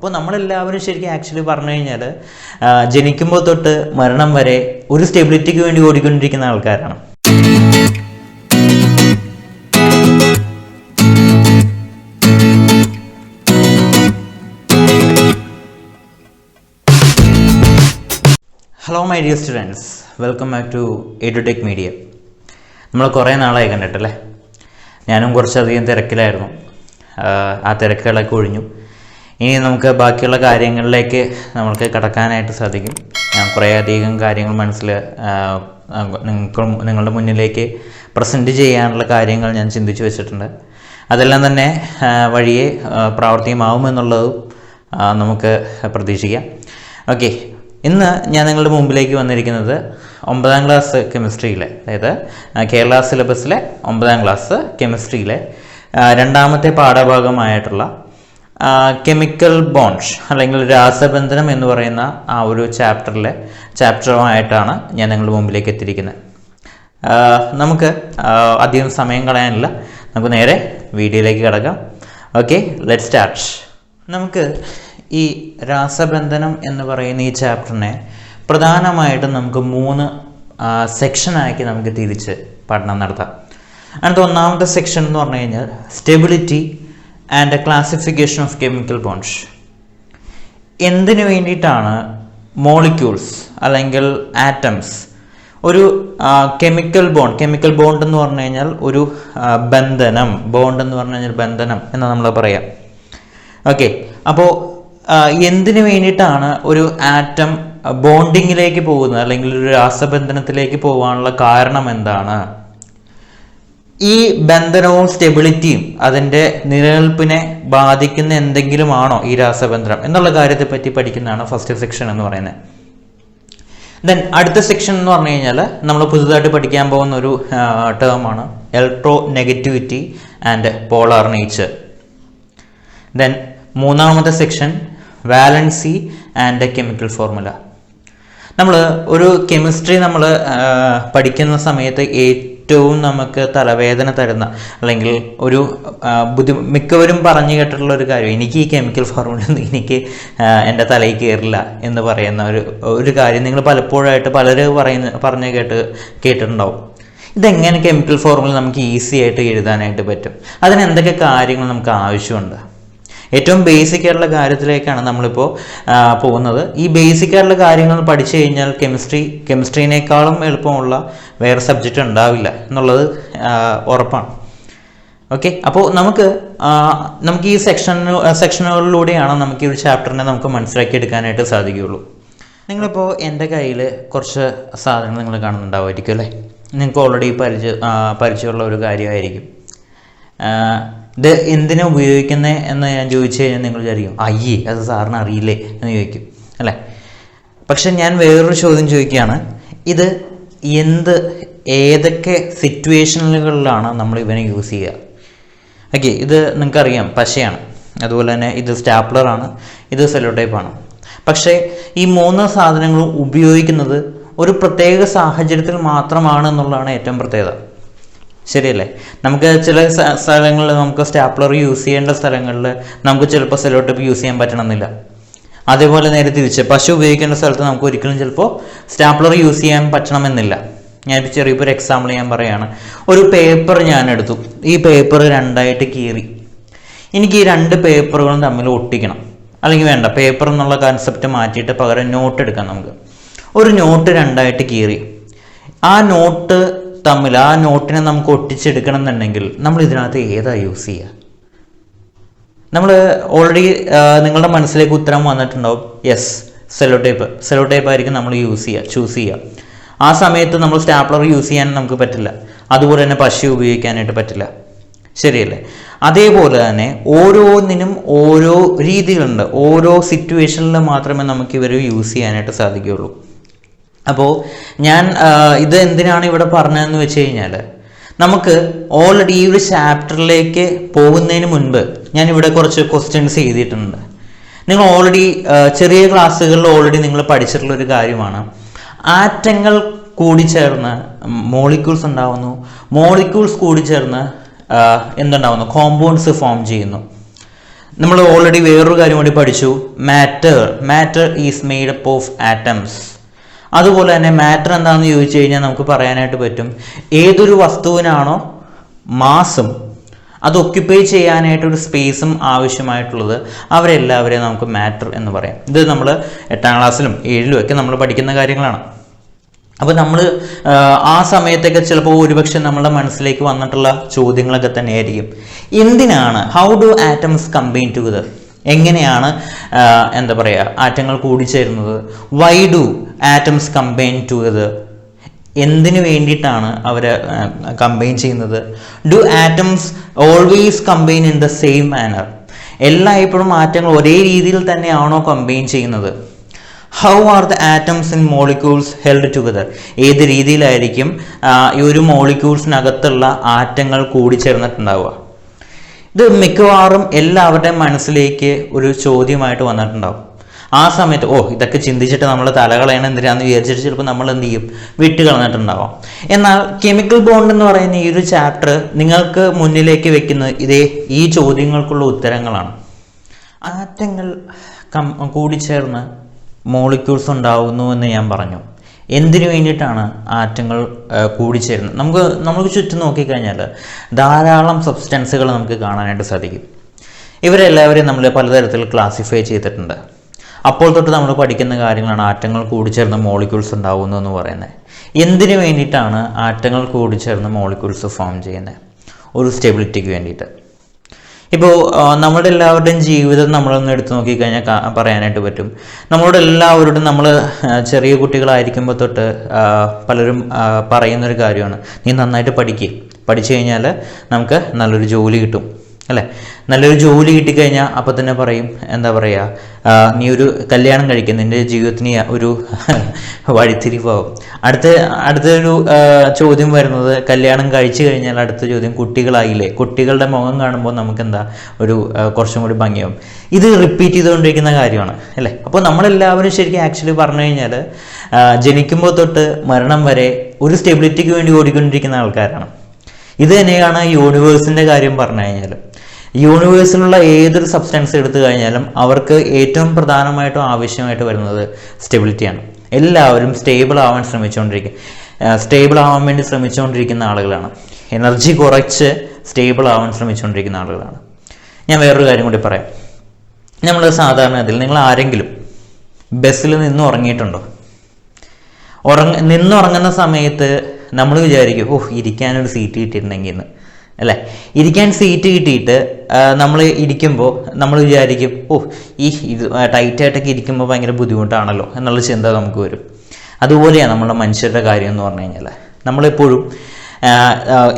അപ്പോൾ നമ്മളെല്ലാവരും ശരിക്കും ആക്ച്വലി പറഞ്ഞു കഴിഞ്ഞാൽ ജനിക്കുമ്പോൾ തൊട്ട് മരണം വരെ ഒരു സ്റ്റെബിലിറ്റിക്ക് വേണ്ടി ഓടിക്കൊണ്ടിരിക്കുന്ന ആൾക്കാരാണ്. Hello my dear students, welcome back to Edutech Media. നമ്മൾ കുറേ നാളായി കണ്ടിട്ടല്ലേ. ഞാനും കുറച്ചധികം തിരക്കിലായിരുന്നു. ആ തിരക്കുകളൊക്കെ ഒഴിഞ്ഞു. ഇനി നമുക്ക് ബാക്കിയുള്ള കാര്യങ്ങളിലേക്ക് നമുക്ക് കടക്കാനായിട്ട് സാധിക്കും. ഞാൻ കുറേ അധികം കാര്യങ്ങൾ നിങ്ങളുടെ മുന്നിലേക്ക് പ്രസൻറ്റ് ചെയ്യാനുള്ള കാര്യങ്ങൾ ഞാൻ ചിന്തിച്ച് വെച്ചിട്ടുണ്ട്. അതെല്ലാം തന്നെ വഴിയെ പ്രാവർത്തികമാവുമെന്നുള്ളത് നമുക്ക് പ്രതീക്ഷിക്കാം. ഓക്കെ, ഇന്ന് ഞാൻ നിങ്ങളുടെ മുമ്പിലേക്ക് വന്നിരിക്കുന്നത് 9ാം ക്ലാസ് കെമിസ്ട്രിയിലെ, അതായത് കേരള സിലബസിലെ 9ാം ക്ലാസ് കെമിസ്ട്രിയിലെ രണ്ടാമത്തെ പാഠഭാഗമായിട്ടുള്ള കെമിക്കൽ ബോണ്ട്സ് അല്ലെങ്കിൽ രാസബന്ധനം എന്ന് പറയുന്ന ആ ഒരു ചാപ്റ്ററുമായിട്ടാണ് ഞാൻ നിങ്ങളുടെ മുമ്പിലേക്ക് എത്തിയിരിക്കുന്നത്. നമുക്ക് അധികം സമയം കളയാനില്ല, നമുക്ക് നേരെ വീഡിയോയിലേക്ക് കിടക്കാം. Okay, let's start. നമുക്ക് ഈ രാസബന്ധനം എന്ന് പറയുന്ന ഈ ചാപ്റ്ററിനെ പ്രധാനമായിട്ടും നമുക്ക് 3 സെക്ഷനാക്കി നമുക്ക് തിരിച്ച് പഠനം നടത്താം. അതിനകത്ത് ഒന്നാമത്തെ സെക്ഷൻ എന്ന് പറഞ്ഞു കഴിഞ്ഞാൽ stability and classification of chemical bonds. എന്തിനു വേണ്ടിയിട്ടാണ് മോളിക്യൂൾസ് അല്ലെങ്കിൽ ആറ്റംസ് ഒരു കെമിക്കൽ ബോണ്ട് എന്ന് പറഞ്ഞു കഴിഞ്ഞാൽ ഒരു ബന്ധനം, ബോണ്ട് എന്ന് പറഞ്ഞു കഴിഞ്ഞാൽ ബന്ധനം എന്ന് നമ്മൾ പറയാം. ഓക്കെ, അപ്പോൾ എന്തിനു വേണ്ടിയിട്ടാണ് ഒരു ആറ്റം ബോണ്ടിങ്ങിലേക്ക് പോകുന്നത് അല്ലെങ്കിൽ ഒരു രാസബന്ധനത്തിലേക്ക് പോകാനുള്ള കാരണം എന്താണ്? ഈ ബന്ധനവും സ്റ്റെബിലിറ്റിയും അതിൻ്റെ നിലനിൽപ്പിനെ ബാധിക്കുന്ന എന്തെങ്കിലും ആണോ ഈ രാസബന്ധനം എന്നുള്ള കാര്യത്തെ പറ്റി പഠിക്കുന്നതാണ് ഫസ്റ്റ് സെക്ഷൻ എന്ന് പറയുന്നത്. ദെൻ അടുത്ത സെക്ഷൻ എന്ന് പറഞ്ഞു കഴിഞ്ഞാൽ നമ്മൾ പുതുതായിട്ട് പഠിക്കാൻ പോകുന്ന ഒരു ടേമാണ് electronegativity and polar nature. Then മൂന്നാമത്തെ section valency and chemical formula. നമ്മൾ ഒരു കെമിസ്ട്രി നമ്മൾ പഠിക്കുന്ന സമയത്ത് ഏറ്റവും നമുക്ക് തലവേദന തരുന്ന അല്ലെങ്കിൽ ഒരു മിക്കവരും പറഞ്ഞു കേട്ടിട്ടുള്ള ഒരു കാര്യം, എനിക്ക് ഈ കെമിക്കൽ ഫോർമുല എനിക്ക് എൻ്റെ തലയിൽ കയറില്ല എന്ന് പറയുന്ന ഒരു കാര്യം നിങ്ങൾ പലപ്പോഴായിട്ട് പലരും പറഞ്ഞു കേട്ടിട്ടുണ്ടാവും. ഇതെങ്ങനെ കെമിക്കൽ ഫോർമുല നമുക്ക് ഈസി ആയിട്ട് എഴുതാനായിട്ട് പറ്റും? അതിന് എന്തൊക്കെ കാര്യങ്ങൾ നമുക്ക് ആവശ്യമുണ്ട്? ഏറ്റവും ബേസിക് ആയിട്ടുള്ള കാര്യത്തിലേക്കാണ് നമ്മളിപ്പോൾ പോകുന്നത്. ഈ ബേസിക് ആയിട്ടുള്ള കാര്യങ്ങൾ പഠിച്ചു കഴിഞ്ഞാൽ കെമിസ്ട്രീനേക്കാളും എളുപ്പമുള്ള വേറെ സബ്ജക്റ്റ് ഉണ്ടാവില്ല എന്നുള്ളത് ഉറപ്പാണ്. ഓക്കെ, അപ്പോൾ നമുക്ക് ഈ സെക്ഷനുകളിലൂടെയാണ് നമുക്ക് ഈ ഒരു ചാപ്റ്ററിനെ നമുക്ക് മനസ്സിലാക്കി എടുക്കാനായിട്ട് സാധിക്കുകയുള്ളൂ. നിങ്ങളിപ്പോൾ എൻ്റെ കയ്യിൽ കുറച്ച് സാധനങ്ങൾ നിങ്ങൾ കാണുന്നുണ്ടാവുമായിരിക്കും അല്ലേ? നിങ്ങൾക്ക് ഓൾറെഡി പരിചയമുള്ള ഒരു കാര്യമായിരിക്കും. ഇത് എന്തിനാ ഉപയോഗിക്കുന്നത് എന്ന് ഞാൻ ചോദിച്ചു കഴിഞ്ഞാൽ നിങ്ങൾ വിചാരിക്കും, അയ്യേ അത് സാറിന് അറിയില്ലേ എന്ന് ചോദിക്കും അല്ലേ? പക്ഷെ ഞാൻ വേറൊരു ചോദ്യം ചോദിക്കുകയാണ്, ഇത് ഏതൊക്കെ സിറ്റുവേഷനുകളിലാണ് നമ്മൾ ഇവനെ യൂസ് ചെയ്യുക? ഓക്കെ, ഇത് നിങ്ങൾക്കറിയാം പശയാണ്, അതുപോലെ തന്നെ ഇത് സ്റ്റാപ്ലറാണ്, ഇത് സെല്ലോ ടേപ്പാണ്. പക്ഷേ ഈ 3 സാധനങ്ങളും ഉപയോഗിക്കുന്നത് ഒരു പ്രത്യേക സാഹചര്യത്തിൽ മാത്രമാണ് എന്നുള്ളതാണ് ഏറ്റവും പ്രത്യേകത. ശരിയല്ലേ? നമുക്ക് ചില സ്ഥലങ്ങളിൽ നമുക്ക് സ്റ്റാപ്ലർ യൂസ് ചെയ്യേണ്ട സ്ഥലങ്ങളിൽ നമുക്ക് ചിലപ്പോൾ സെല്ലോ ടേപ്പ് യൂസ് ചെയ്യാൻ പറ്റണമെന്നില്ല. അതേപോലെ നേരെ തിരിച്ച് പശ ഉപയോഗിക്കേണ്ട സ്ഥലത്ത് നമുക്ക് ഒരിക്കലും ചിലപ്പോൾ സ്റ്റാപ്ലർ യൂസ് ചെയ്യാൻ പറ്റണമെന്നില്ല. ഞാനിപ്പോൾ ചെറിയൊരു എക്സാമ്പിൾ ഞാൻ പറയുകയാണ്. ഒരു പേപ്പർ ഞാൻ എടുത്തു, ഈ പേപ്പർ 2ആയിട്ട് കീറി. എനിക്ക് ഈ 2 പേപ്പറുകളും തമ്മിൽ ഒട്ടിക്കണം, അല്ലെങ്കിൽ വേണ്ട, പേപ്പർ എന്നുള്ള കൺസെപ്റ്റ് മാറ്റിയിട്ട് പകരം നോട്ട് എടുക്കാം. നമുക്ക് ഒരു നോട്ട് 2ആയിട്ട് കീറി, ആ നോട്ടിനെ നമുക്ക് ഒട്ടിച്ചെടുക്കണം എന്നുണ്ടെങ്കിൽ നമ്മൾ ഇതിനകത്ത് ഏതാ യൂസ് ചെയ്യുക? നമ്മൾ ഓൾറെഡി നിങ്ങളുടെ മനസ്സിലേക്ക് ഉത്തരം വന്നിട്ടുണ്ടാവും, യെസ് സെല്ലോ ടേപ്പ് ആയിരിക്കും നമ്മൾ ചൂസ് ചെയ്യുക. ആ സമയത്ത് നമ്മൾ സ്റ്റാപ്ലർ യൂസ് ചെയ്യാൻ നമുക്ക് പറ്റില്ല, അതുപോലെ തന്നെ പശ ഉപയോഗിക്കാനായിട്ട് പറ്റില്ല. ശരിയല്ലേ? അതേപോലെ തന്നെ ഓരോന്നിനും ഓരോ രീതികളുണ്ട്, ഓരോ സിറ്റുവേഷനിൽ മാത്രമേ നമുക്ക് ഇവർ യൂസ് ചെയ്യാനായിട്ട് സാധിക്കുകയുള്ളൂ. അപ്പോൾ ഞാൻ ഇത് എന്തിനാണ് ഇവിടെ പറഞ്ഞതെന്ന് വെച്ച് കഴിഞ്ഞാൽ, നമുക്ക് ഓൾറെഡി ഈ ഒരു ചാപ്റ്ററിലേക്ക് പോകുന്നതിന് മുൻപ് ഞാനിവിടെ കുറച്ച് ക്വസ്റ്റ്യൻസ് ചെയ്തിട്ടുണ്ട്. നിങ്ങൾ ഓൾറെഡി ചെറിയ ക്ലാസ്സുകളിൽ ഓൾറെഡി നിങ്ങൾ പഠിച്ചിട്ടുള്ള ഒരു കാര്യമാണ്, ആറ്റങ്ങൾ കൂടിച്ചേർന്ന് മോളിക്യൂൾസ് ഉണ്ടാവുന്നു, മോളിക്യൂൾസ് കൂടിച്ചേർന്ന് എന്തുണ്ടാവുന്നു? കോമ്പൗണ്ട്സ് ഫോം ചെയ്യുന്നു. നമ്മൾ ഓൾറെഡി വേറൊരു കാര്യം കൂടി പഠിച്ചു, matter is made up of atoms. അതുപോലെ തന്നെ മാറ്റർ എന്താണെന്ന് ചോദിച്ചു കഴിഞ്ഞാൽ നമുക്ക് പറയാനായിട്ട് പറ്റും, ഏതൊരു വസ്തുവിനാണോ മാസും അത് ഒക്യുപ്പൈ ചെയ്യാനായിട്ടൊരു സ്പേസും ആവശ്യമായിട്ടുള്ളത് അവരെല്ലാവരെയും നമുക്ക് മാറ്റർ എന്ന് പറയാം. ഇത് നമ്മൾ 8ാം ക്ലാസ്സിലും 7ലും ഒക്കെ നമ്മൾ പഠിക്കുന്ന കാര്യങ്ങളാണ്. അപ്പോൾ നമ്മൾ ആ സമയത്തൊക്കെ ചിലപ്പോൾ ഒരുപക്ഷെ നമ്മളുടെ മനസ്സിലേക്ക് വന്നിട്ടുള്ള ചോദ്യങ്ങളൊക്കെ തന്നെയായിരിക്കും, എന്തിനാണ് how do atoms combine together, എങ്ങനെയാണ് എന്താ പറയുക ആറ്റങ്ങൾ കൂടിച്ചേരുന്നത്, why do atoms combine together, എന്തിനു വേണ്ടിയിട്ടാണ് അവർ കമ്പൈൻ ചെയ്യുന്നത്, do atoms always combine in the same manner, എല്ലായ്പ്പോഴും ആറ്റങ്ങൾ ഒരേ രീതിയിൽ തന്നെയാണോ കമ്പൈൻ ചെയ്യുന്നത്, how are the atoms in molecules held together, ഏത് രീതിയിലായിരിക്കും ഈ ഒരു മോളിക്യൂൾസിനകത്തുള്ള ആറ്റങ്ങൾ കൂടിച്ചേർന്നിട്ടുണ്ടാവുക. ഇത് മിക്കവാറും എല്ലാവരുടെയും മനസ്സിലേക്ക് ഒരു ചോദ്യമായിട്ട് വന്നിട്ടുണ്ടാവും. ആ സമയത്ത് ഇതൊക്കെ ചിന്തിച്ചിട്ട് നമ്മൾ തലകളയണം എന്തിനാന്ന് വിചാരിച്ചിട്ട് ചിലപ്പോൾ നമ്മൾ എന്ത് ചെയ്യും, വിട്ട് കളഞ്ഞിട്ടുണ്ടാവാം. എന്നാൽ കെമിക്കൽ ബോണ്ട് എന്ന് പറയുന്ന ഈ ഒരു ചാപ്റ്റർ നിങ്ങൾക്ക് മുന്നിലേക്ക് വെക്കുന്നത് ഈ ചോദ്യങ്ങൾക്കുള്ള ഉത്തരങ്ങളാണ്. ആറ്റങ്ങൾ കൂടിച്ചേർന്ന് മോളിക്യൂൾസ് ഉണ്ടാവുന്നു എന്ന് ഞാൻ പറഞ്ഞു. എന്തിനു വേണ്ടിയിട്ടാണ് ആറ്റങ്ങൾ കൂടിച്ചേരുന്നത്? നമുക്ക് ചുറ്റും നോക്കിക്കഴിഞ്ഞാൽ ധാരാളം സബ്സ്റ്റൻസുകൾ നമുക്ക് കാണാനായിട്ട് സാധിക്കും. ഇവരെല്ലാവരെയും നമ്മൾ പലതരത്തിൽ ക്ലാസിഫൈ ചെയ്തിട്ടുണ്ട്. അപ്പോൾ തൊട്ട് നമ്മൾ പഠിക്കുന്ന കാര്യങ്ങളാണ് ആറ്റങ്ങൾ കൂടിച്ചേർന്ന് മോളിക്യൂൾസ് ഉണ്ടാവുന്നു എന്ന് പറയുന്നത്. എന്തിനു വേണ്ടിയിട്ടാണ് ആറ്റങ്ങൾ കൂടിച്ചേർന്ന് മോളിക്യൂൾസ് ഫോം ചെയ്യുന്നത്? ഒരു സ്റ്റെബിലിറ്റിക്ക് വേണ്ടിയിട്ട്. ഇപ്പോൾ നമ്മുടെ എല്ലാവരുടെയും ജീവിതം നമ്മളൊന്ന് എടുത്തു നോക്കിക്കഴിഞ്ഞാൽ പറയാനായിട്ട് പറ്റും, നമ്മളോട് എല്ലാവരോടും നമ്മൾ ചെറിയ കുട്ടികളായിരിക്കുമ്പോൾ തൊട്ട് പലരും പറയുന്നൊരു കാര്യമാണ്, നീ നന്നായിട്ട് പഠിച്ചു കഴിഞ്ഞാൽ നമുക്ക് നല്ലൊരു ജോലി കിട്ടും, അല്ലേ? നല്ലൊരു ജോലി കിട്ടിക്കഴിഞ്ഞാൽ അപ്പം തന്നെ പറയും, എന്താ പറയുക, നീ ഒരു കല്യാണം കഴിക്കും, നിൻ്റെ ജീവിതത്തിന് ഒരു വഴിത്തിരിവാകും. അടുത്തൊരു ചോദ്യം വരുന്നത്, കല്യാണം കഴിച്ചു കഴിഞ്ഞാൽ അടുത്ത ചോദ്യം, കുട്ടികളായില്ലേ? കുട്ടികളുടെ മുഖം കാണുമ്പോൾ നമുക്കെന്താ ഒരു കുറച്ചും കൂടി ഭംഗിയാവും. ഇത് റിപ്പീറ്റ് ചെയ്തുകൊണ്ടിരിക്കുന്ന കാര്യമാണ്, അല്ലേ? അപ്പോൾ നമ്മളെല്ലാവരും ശരിക്കും ആക്ച്വലി പറഞ്ഞു കഴിഞ്ഞാൽ ജനിക്കുമ്പോൾ തൊട്ട് മരണം വരെ ഒരു സ്റ്റെബിലിറ്റിക്ക് വേണ്ടി ഓടിക്കൊണ്ടിരിക്കുന്ന ആൾക്കാരാണ്. ഇത് തന്നെയാണ് യൂണിവേഴ്സിൻ്റെ കാര്യം പറഞ്ഞു കഴിഞ്ഞാൽ. യൂണിവേഴ്സിലുള്ള ഏതൊരു സബ്സ്റ്റൻസ് എടുത്തു കഴിഞ്ഞാലും അവർക്ക് ഏറ്റവും പ്രധാനമായിട്ടും ആവശ്യമായിട്ട് വരുന്നത് സ്റ്റെബിലിറ്റിയാണ്. എല്ലാവരും സ്റ്റേബിൾ ആവാൻ വേണ്ടി ശ്രമിച്ചുകൊണ്ടിരിക്കുന്ന ആളുകളാണ്. എനർജി കുറച്ച് സ്റ്റേബിൾ ആവാൻ ശ്രമിച്ചുകൊണ്ടിരിക്കുന്ന ആളുകളാണ്. ഞാൻ വേറൊരു കാര്യം കൂടി പറയാം. നമ്മൾ സാധാരണ നിങ്ങൾ ആരെങ്കിലും ബസ്സിൽ നിന്ന് ഉറങ്ങിയിട്ടുണ്ടോ? നിന്നുറങ്ങുന്ന സമയത്ത് നമ്മൾ വിചാരിക്കും, ഇരിക്കാനൊരു സീറ്റ് കിട്ടിയിട്ടുണ്ടെങ്കിൽ എന്ന്, അല്ലേ? ഇരിക്കാൻ സീറ്റ് കിട്ടിയിട്ട് നമ്മൾ ഇരിക്കുമ്പോൾ നമ്മൾ വിചാരിക്കും, ഇത് ടൈറ്റായിട്ടൊക്കെ ഇരിക്കുമ്പോൾ ഭയങ്കര ബുദ്ധിമുട്ടാണല്ലോ എന്നുള്ള ചിന്ത നമുക്ക് വരും. അതുപോലെയാണ് നമ്മുടെ മനുഷ്യരുടെ കാര്യം എന്ന് പറഞ്ഞു കഴിഞ്ഞാൽ. നമ്മളെപ്പോഴും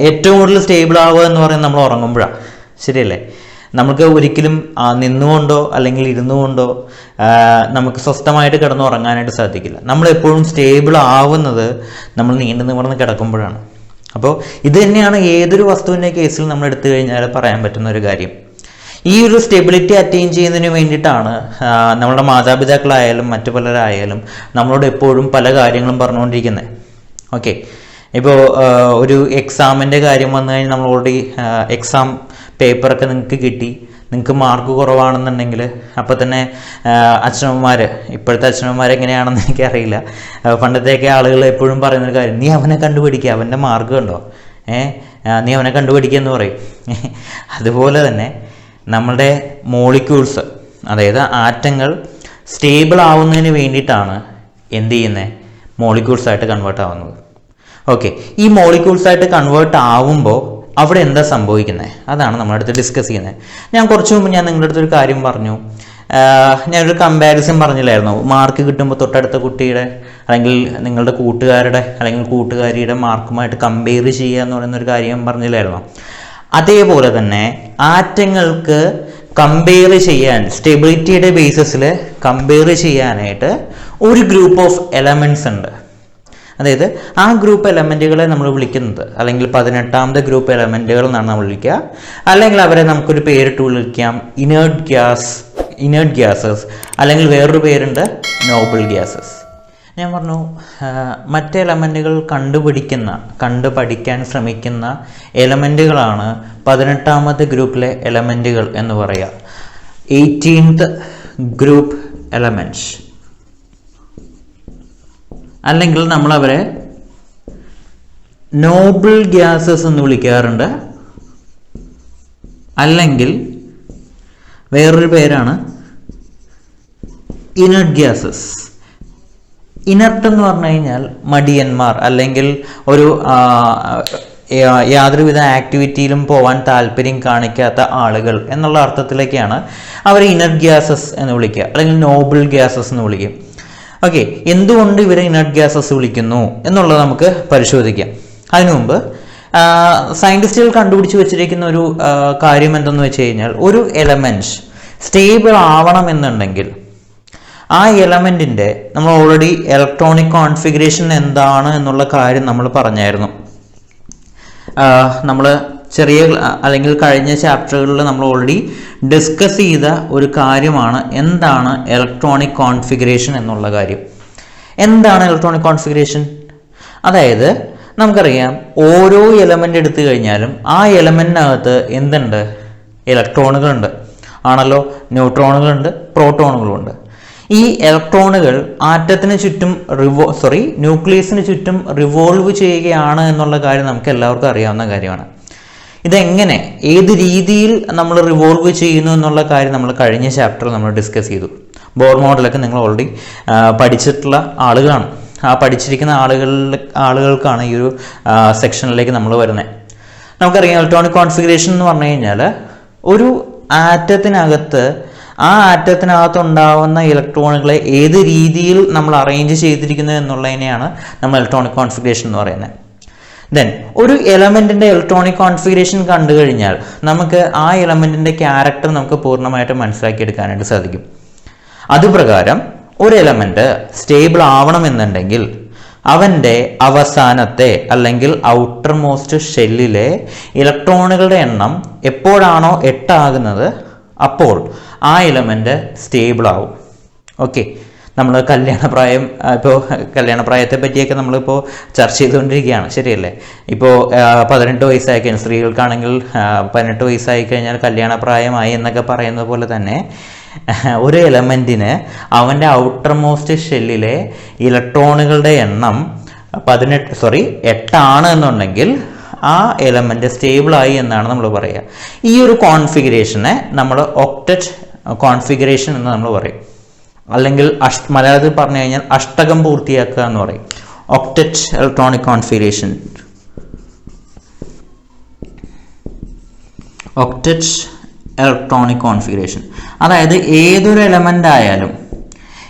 ഏറ്റവും കൂടുതൽ സ്റ്റേബിൾ ആവുക എന്ന് പറയുന്നത് നമ്മൾ ഉറങ്ങുമ്പോഴാണ്, ശരിയല്ലേ? നമുക്ക് ഒരിക്കലും നിന്നുകൊണ്ടോ അല്ലെങ്കിൽ ഇരുന്നുകൊണ്ടോ നമുക്ക് സ്വസ്ഥമായിട്ട് കിടന്ന് ഉറങ്ങാനായിട്ട് സാധിക്കില്ല. നമ്മളെപ്പോഴും സ്റ്റേബിൾ ആവുന്നത് നമ്മൾ നീണ്ടു നിവർന്ന് കിടക്കുമ്പോഴാണ്. അപ്പോൾ ഇത് തന്നെയാണ് ഏതൊരു വസ്തുവിൻ്റെ കേസിൽ നമ്മൾ എടുത്തു കഴിഞ്ഞാൽ പറയാൻ പറ്റുന്ന ഒരു കാര്യം. ഈ ഒരു സ്റ്റെബിലിറ്റി അറ്റൈൻ ചെയ്യുന്നതിന് വേണ്ടിയിട്ടാണ് നമ്മുടെ മാതാപിതാക്കളായാലും മറ്റു പലരായാലും നമ്മളോട് എപ്പോഴും പല കാര്യങ്ങളും പറഞ്ഞുകൊണ്ടിരിക്കുന്നത്. ഓക്കെ, ഇപ്പോൾ ഒരു എക്സാമിൻ്റെ കാര്യം വന്നു കഴിഞ്ഞാൽ നമ്മൾ ഓൾറെഡി എക്സാം പേപ്പറൊക്കെ നിങ്ങൾക്ക് കിട്ടി, നിങ്ങൾക്ക് മാർക്ക് കുറവാണെന്നുണ്ടെങ്കിൽ അപ്പോൾ തന്നെ അച്ഛനമ്മമാർ, ഇപ്പോഴത്തെ അച്ഛനമ്മമാരെങ്ങനെയാണെന്ന് എനിക്കറിയില്ല, പണ്ടത്തെയൊക്കെ ആളുകൾ എപ്പോഴും പറയുന്നൊരു കാര്യം, നീ അവനെ കണ്ടുപിടിക്കുക, അവൻ്റെ മാർക്ക് കണ്ടോ, നീ അവനെ കണ്ടുപിടിക്കുക എന്ന് പറയും. അതുപോലെ തന്നെ നമ്മുടെ മോളിക്യൂൾസ്, അതായത് ആറ്റങ്ങൾ സ്റ്റേബിൾ ആവുന്നതിന് വേണ്ടിയിട്ടാണ് എന്ത് ചെയ്യുന്നത്, മോളിക്യൂൾസായിട്ട് കൺവേർട്ട് ആവുന്നത്. ഓക്കെ, ഈ മോളിക്യൂൾസായിട്ട് കൺവേർട്ട് ആവുമ്പോൾ അവിടെ എന്താ സംഭവിക്കുന്നത്, അതാണ് നമ്മളടുത്ത് ഡിസ്കസ് ചെയ്യുന്നത്. ഞാൻ കുറച്ച് മുമ്പ് നിങ്ങളുടെ അടുത്തൊരു കാര്യം പറഞ്ഞു, ഞാനൊരു കമ്പാരിസൺ പറഞ്ഞില്ലായിരുന്നു, മാർക്ക് കിട്ടുമ്പോൾ തൊട്ടടുത്ത കുട്ടിയുടെ അല്ലെങ്കിൽ നിങ്ങളുടെ കൂട്ടുകാരുടെ അല്ലെങ്കിൽ കൂട്ടുകാരിയുടെ മാർക്കുമായിട്ട് കമ്പയർ ചെയ്യുക എന്ന് പറയുന്നൊരു കാര്യം പറഞ്ഞില്ലായിരുന്നു. അതേപോലെ തന്നെ ആറ്റങ്ങൾക്ക് കമ്പയർ ചെയ്യാൻ, സ്റ്റെബിലിറ്റിയുടെ ബേസിസിൽ കമ്പയർ ചെയ്യാനായിട്ട് ഒരു ഗ്രൂപ്പ് ഓഫ് എലമെൻറ്റ്സ് ഉണ്ട്. അതായത് ആ ഗ്രൂപ്പ് എലമെൻറ്റുകളെ നമ്മൾ വിളിക്കുന്നത്, അല്ലെങ്കിൽ 18ാമത്തെ ഗ്രൂപ്പ് എലമെൻറ്റുകൾ എന്നാണ് നമ്മൾ വിളിക്കുക, അല്ലെങ്കിൽ അവരെ നമുക്കൊരു പേരിട്ട് വിളിക്കാം ഇനേർട്ട് ഗ്യാസസ്, അല്ലെങ്കിൽ വേറൊരു പേരുണ്ട് നോബിൾ ഗ്യാസസ്. ഞാൻ പറഞ്ഞു, മറ്റ് എലമെൻറ്റുകൾ കണ്ടുപഠിക്കാൻ ശ്രമിക്കുന്ന എലമെൻറ്റുകളാണ് 18ാമത്തെ ഗ്രൂപ്പിലെ എലമെൻറ്റുകൾ എന്ന് പറയുക. 18th ഗ്രൂപ്പ് എലമെൻറ്റ്സ്, അല്ലെങ്കിൽ നമ്മളവരെ നോബിൾ ഗ്യാസസ് എന്ന് വിളിക്കാറുണ്ട്, അല്ലെങ്കിൽ വേറൊരു പേരാണ് ഇനർട്ട് ഗ്യാസസ്. ഇനർട്ട് എന്ന് പറഞ്ഞു കഴിഞ്ഞാൽ മടിയന്മാർ, അല്ലെങ്കിൽ ഒരു യാതൊരുവിധ ആക്ടിവിറ്റിയിലും പോകാൻ താല്പര്യം കാണിക്കാത്ത ആളുകൾ എന്നുള്ള അർത്ഥത്തിലേക്കാണ് അവർ ഇനർട്ട് ഗ്യാസസ് എന്ന് വിളിക്കുക, അല്ലെങ്കിൽ നോബിൾ ഗ്യാസസ് എന്ന് വിളിക്കും. ഓക്കെ, എന്തുകൊണ്ട് ഇവരെ ഇനർട്ട് ഗ്യാസസ് വിളിക്കുന്നു എന്നുള്ളത് നമുക്ക് പരിശോധിക്കാം. അതിനു മുമ്പ് സയൻറ്റിസ്റ്റുകൾ കണ്ടുപിടിച്ച് വെച്ചിരിക്കുന്ന ഒരു കാര്യം എന്തെന്ന് വെച്ച് കഴിഞ്ഞാൽ, ഒരു എലമെൻറ്റ് സ്റ്റേബിൾ ആവണമെന്നുണ്ടെങ്കിൽ ആ എലമെൻറ്റിൻ്റെ നമ്മൾ ഓൾറെഡി ഇലക്ട്രോണിക് കോൺഫിഗറേഷൻ എന്താണ് എന്നുള്ള കാര്യം നമ്മൾ പറഞ്ഞായിരുന്നു. നമ്മൾ ചെറിയ അല്ലെങ്കിൽ കഴിഞ്ഞ ചാപ്റ്ററുകളിൽ നമ്മൾ ഓൾറെഡി ഡിസ്കസ് ചെയ്ത ഒരു കാര്യമാണ് എന്താണ് ഇലക്ട്രോണിക് കോൺഫിഗറേഷൻ എന്നുള്ള കാര്യം. എന്താണ് ഇലക്ട്രോണിക് കോൺഫിഗറേഷൻ? അതായത് നമുക്കറിയാം, ഓരോ എലമെൻ്റ് എടുത്തു കഴിഞ്ഞാലും ആ എലമെൻറ്റിനകത്ത് എന്തുണ്ട്? ഇലക്ട്രോണുകളുണ്ട് ആണല്ലോ, ന്യൂട്രോണുകളുണ്ട്, പ്രോട്ടോണുകളുണ്ട്. ഈ ഇലക്ട്രോണുകൾ ആറ്റത്തിന് ചുറ്റും ന്യൂക്ലിയസിന് ചുറ്റും റിവോൾവ് ചെയ്യുകയാണ് എന്നുള്ള കാര്യം നമുക്ക് എല്ലാവർക്കും അറിയാവുന്ന കാര്യമാണ്. ഇതെങ്ങനെ, ഏത് രീതിയിൽ നമ്മൾ റിവോൾവ് ചെയ്യുന്നു എന്നുള്ള കാര്യം നമ്മൾ കഴിഞ്ഞ ചാപ്റ്ററിൽ നമ്മൾ ഡിസ്കസ് ചെയ്തു. ബോർ മോഡലൊക്കെ നിങ്ങൾ ഓൾറെഡി പഠിച്ചിട്ടുള്ള ആളുകളാണ്. ആ പഠിച്ചിരിക്കുന്ന ആളുകൾക്കാണ് ഈ ഒരു സെക്ഷനിലേക്ക് നമ്മൾ വരുന്നത്. നമുക്കറിയാം, ഇലക്ട്രോണിക് കോൺഫിഗറേഷൻ എന്ന് പറഞ്ഞു കഴിഞ്ഞാൽ ഒരു ആറ്റത്തിനകത്ത് ആ ആറ്റത്തിനകത്ത് ഉണ്ടാവുന്ന ഇലക്ട്രോണുകളെ ഏത് രീതിയിൽ നമ്മൾ അറേഞ്ച് ചെയ്തിരിക്കുന്നു എന്നുള്ളതിനെയാണ് നമ്മൾ ഇലക്ട്രോണിക് കോൺഫിഗറേഷൻ എന്ന് പറയുന്നത്. ദെൻ ഒരു എലമെൻറ്റിൻ്റെ ഇലക്ട്രോണിക് കോൺഫിഗറേഷൻ കണ്ടു കഴിഞ്ഞാൽ നമുക്ക് ആ എലമെൻറ്റിൻ്റെ ക്യാരക്ടർ നമുക്ക് പൂർണ്ണമായിട്ട് മനസ്സിലാക്കിയെടുക്കാനായിട്ട് സാധിക്കും. അതുപ്രകാരം ഒരു എലമെൻറ്റ് സ്റ്റേബിൾ ആവണമെന്നുണ്ടെങ്കിൽ അവൻ്റെ അവസാനത്തെ അല്ലെങ്കിൽ ഔട്ടർ മോസ്റ്റ് ഷെല്ലിലെ ഇലക്ട്രോണുകളുടെ എണ്ണം എപ്പോഴാണോ 8 ആകുന്നത് അപ്പോൾ ആ എലമെൻറ്റ് സ്റ്റേബിൾ ആവും. ഓക്കെ, നമ്മൾ കല്യാണപ്രായത്തെ പറ്റിയൊക്കെ നമ്മളിപ്പോൾ ചർച്ച ചെയ്തുകൊണ്ടിരിക്കുകയാണ്, ശരിയല്ലേ? ഇപ്പോൾ 18 വയസ്സായി കഴിഞ്ഞാൽ, സ്ത്രീകൾക്കാണെങ്കിൽ 18 വയസ്സായി കഴിഞ്ഞാൽ കല്യാണപ്രായമായി എന്നൊക്കെ പറയുന്നത് പോലെ തന്നെ ഒരു എലമെൻറ്റിന് അവൻ്റെ ഔട്ടർ മോസ്റ്റ് ഷെല്ലിലെ ഇലക്ട്രോണുകളുടെ എണ്ണം 8 ആണ് എന്നുണ്ടെങ്കിൽ ആ എലമെൻറ്റ് സ്റ്റേബിളായി എന്നാണ് നമ്മൾ പറയുക. ഈ ഒരു കോൺഫിഗറേഷനെ നമ്മൾ ഒക്ടറ്റ് കോൺഫിഗറേഷൻ എന്ന് നമ്മൾ പറയും, അല്ലെങ്കിൽ മലയാളത്തിൽ പറഞ്ഞു കഴിഞ്ഞാൽ അഷ്ടകം പൂർത്തിയാക്കുക എന്ന് പറയും. Octet electronic configuration, octet electronic configuration. അതായത് ഏതൊരു എലമെൻ്റ്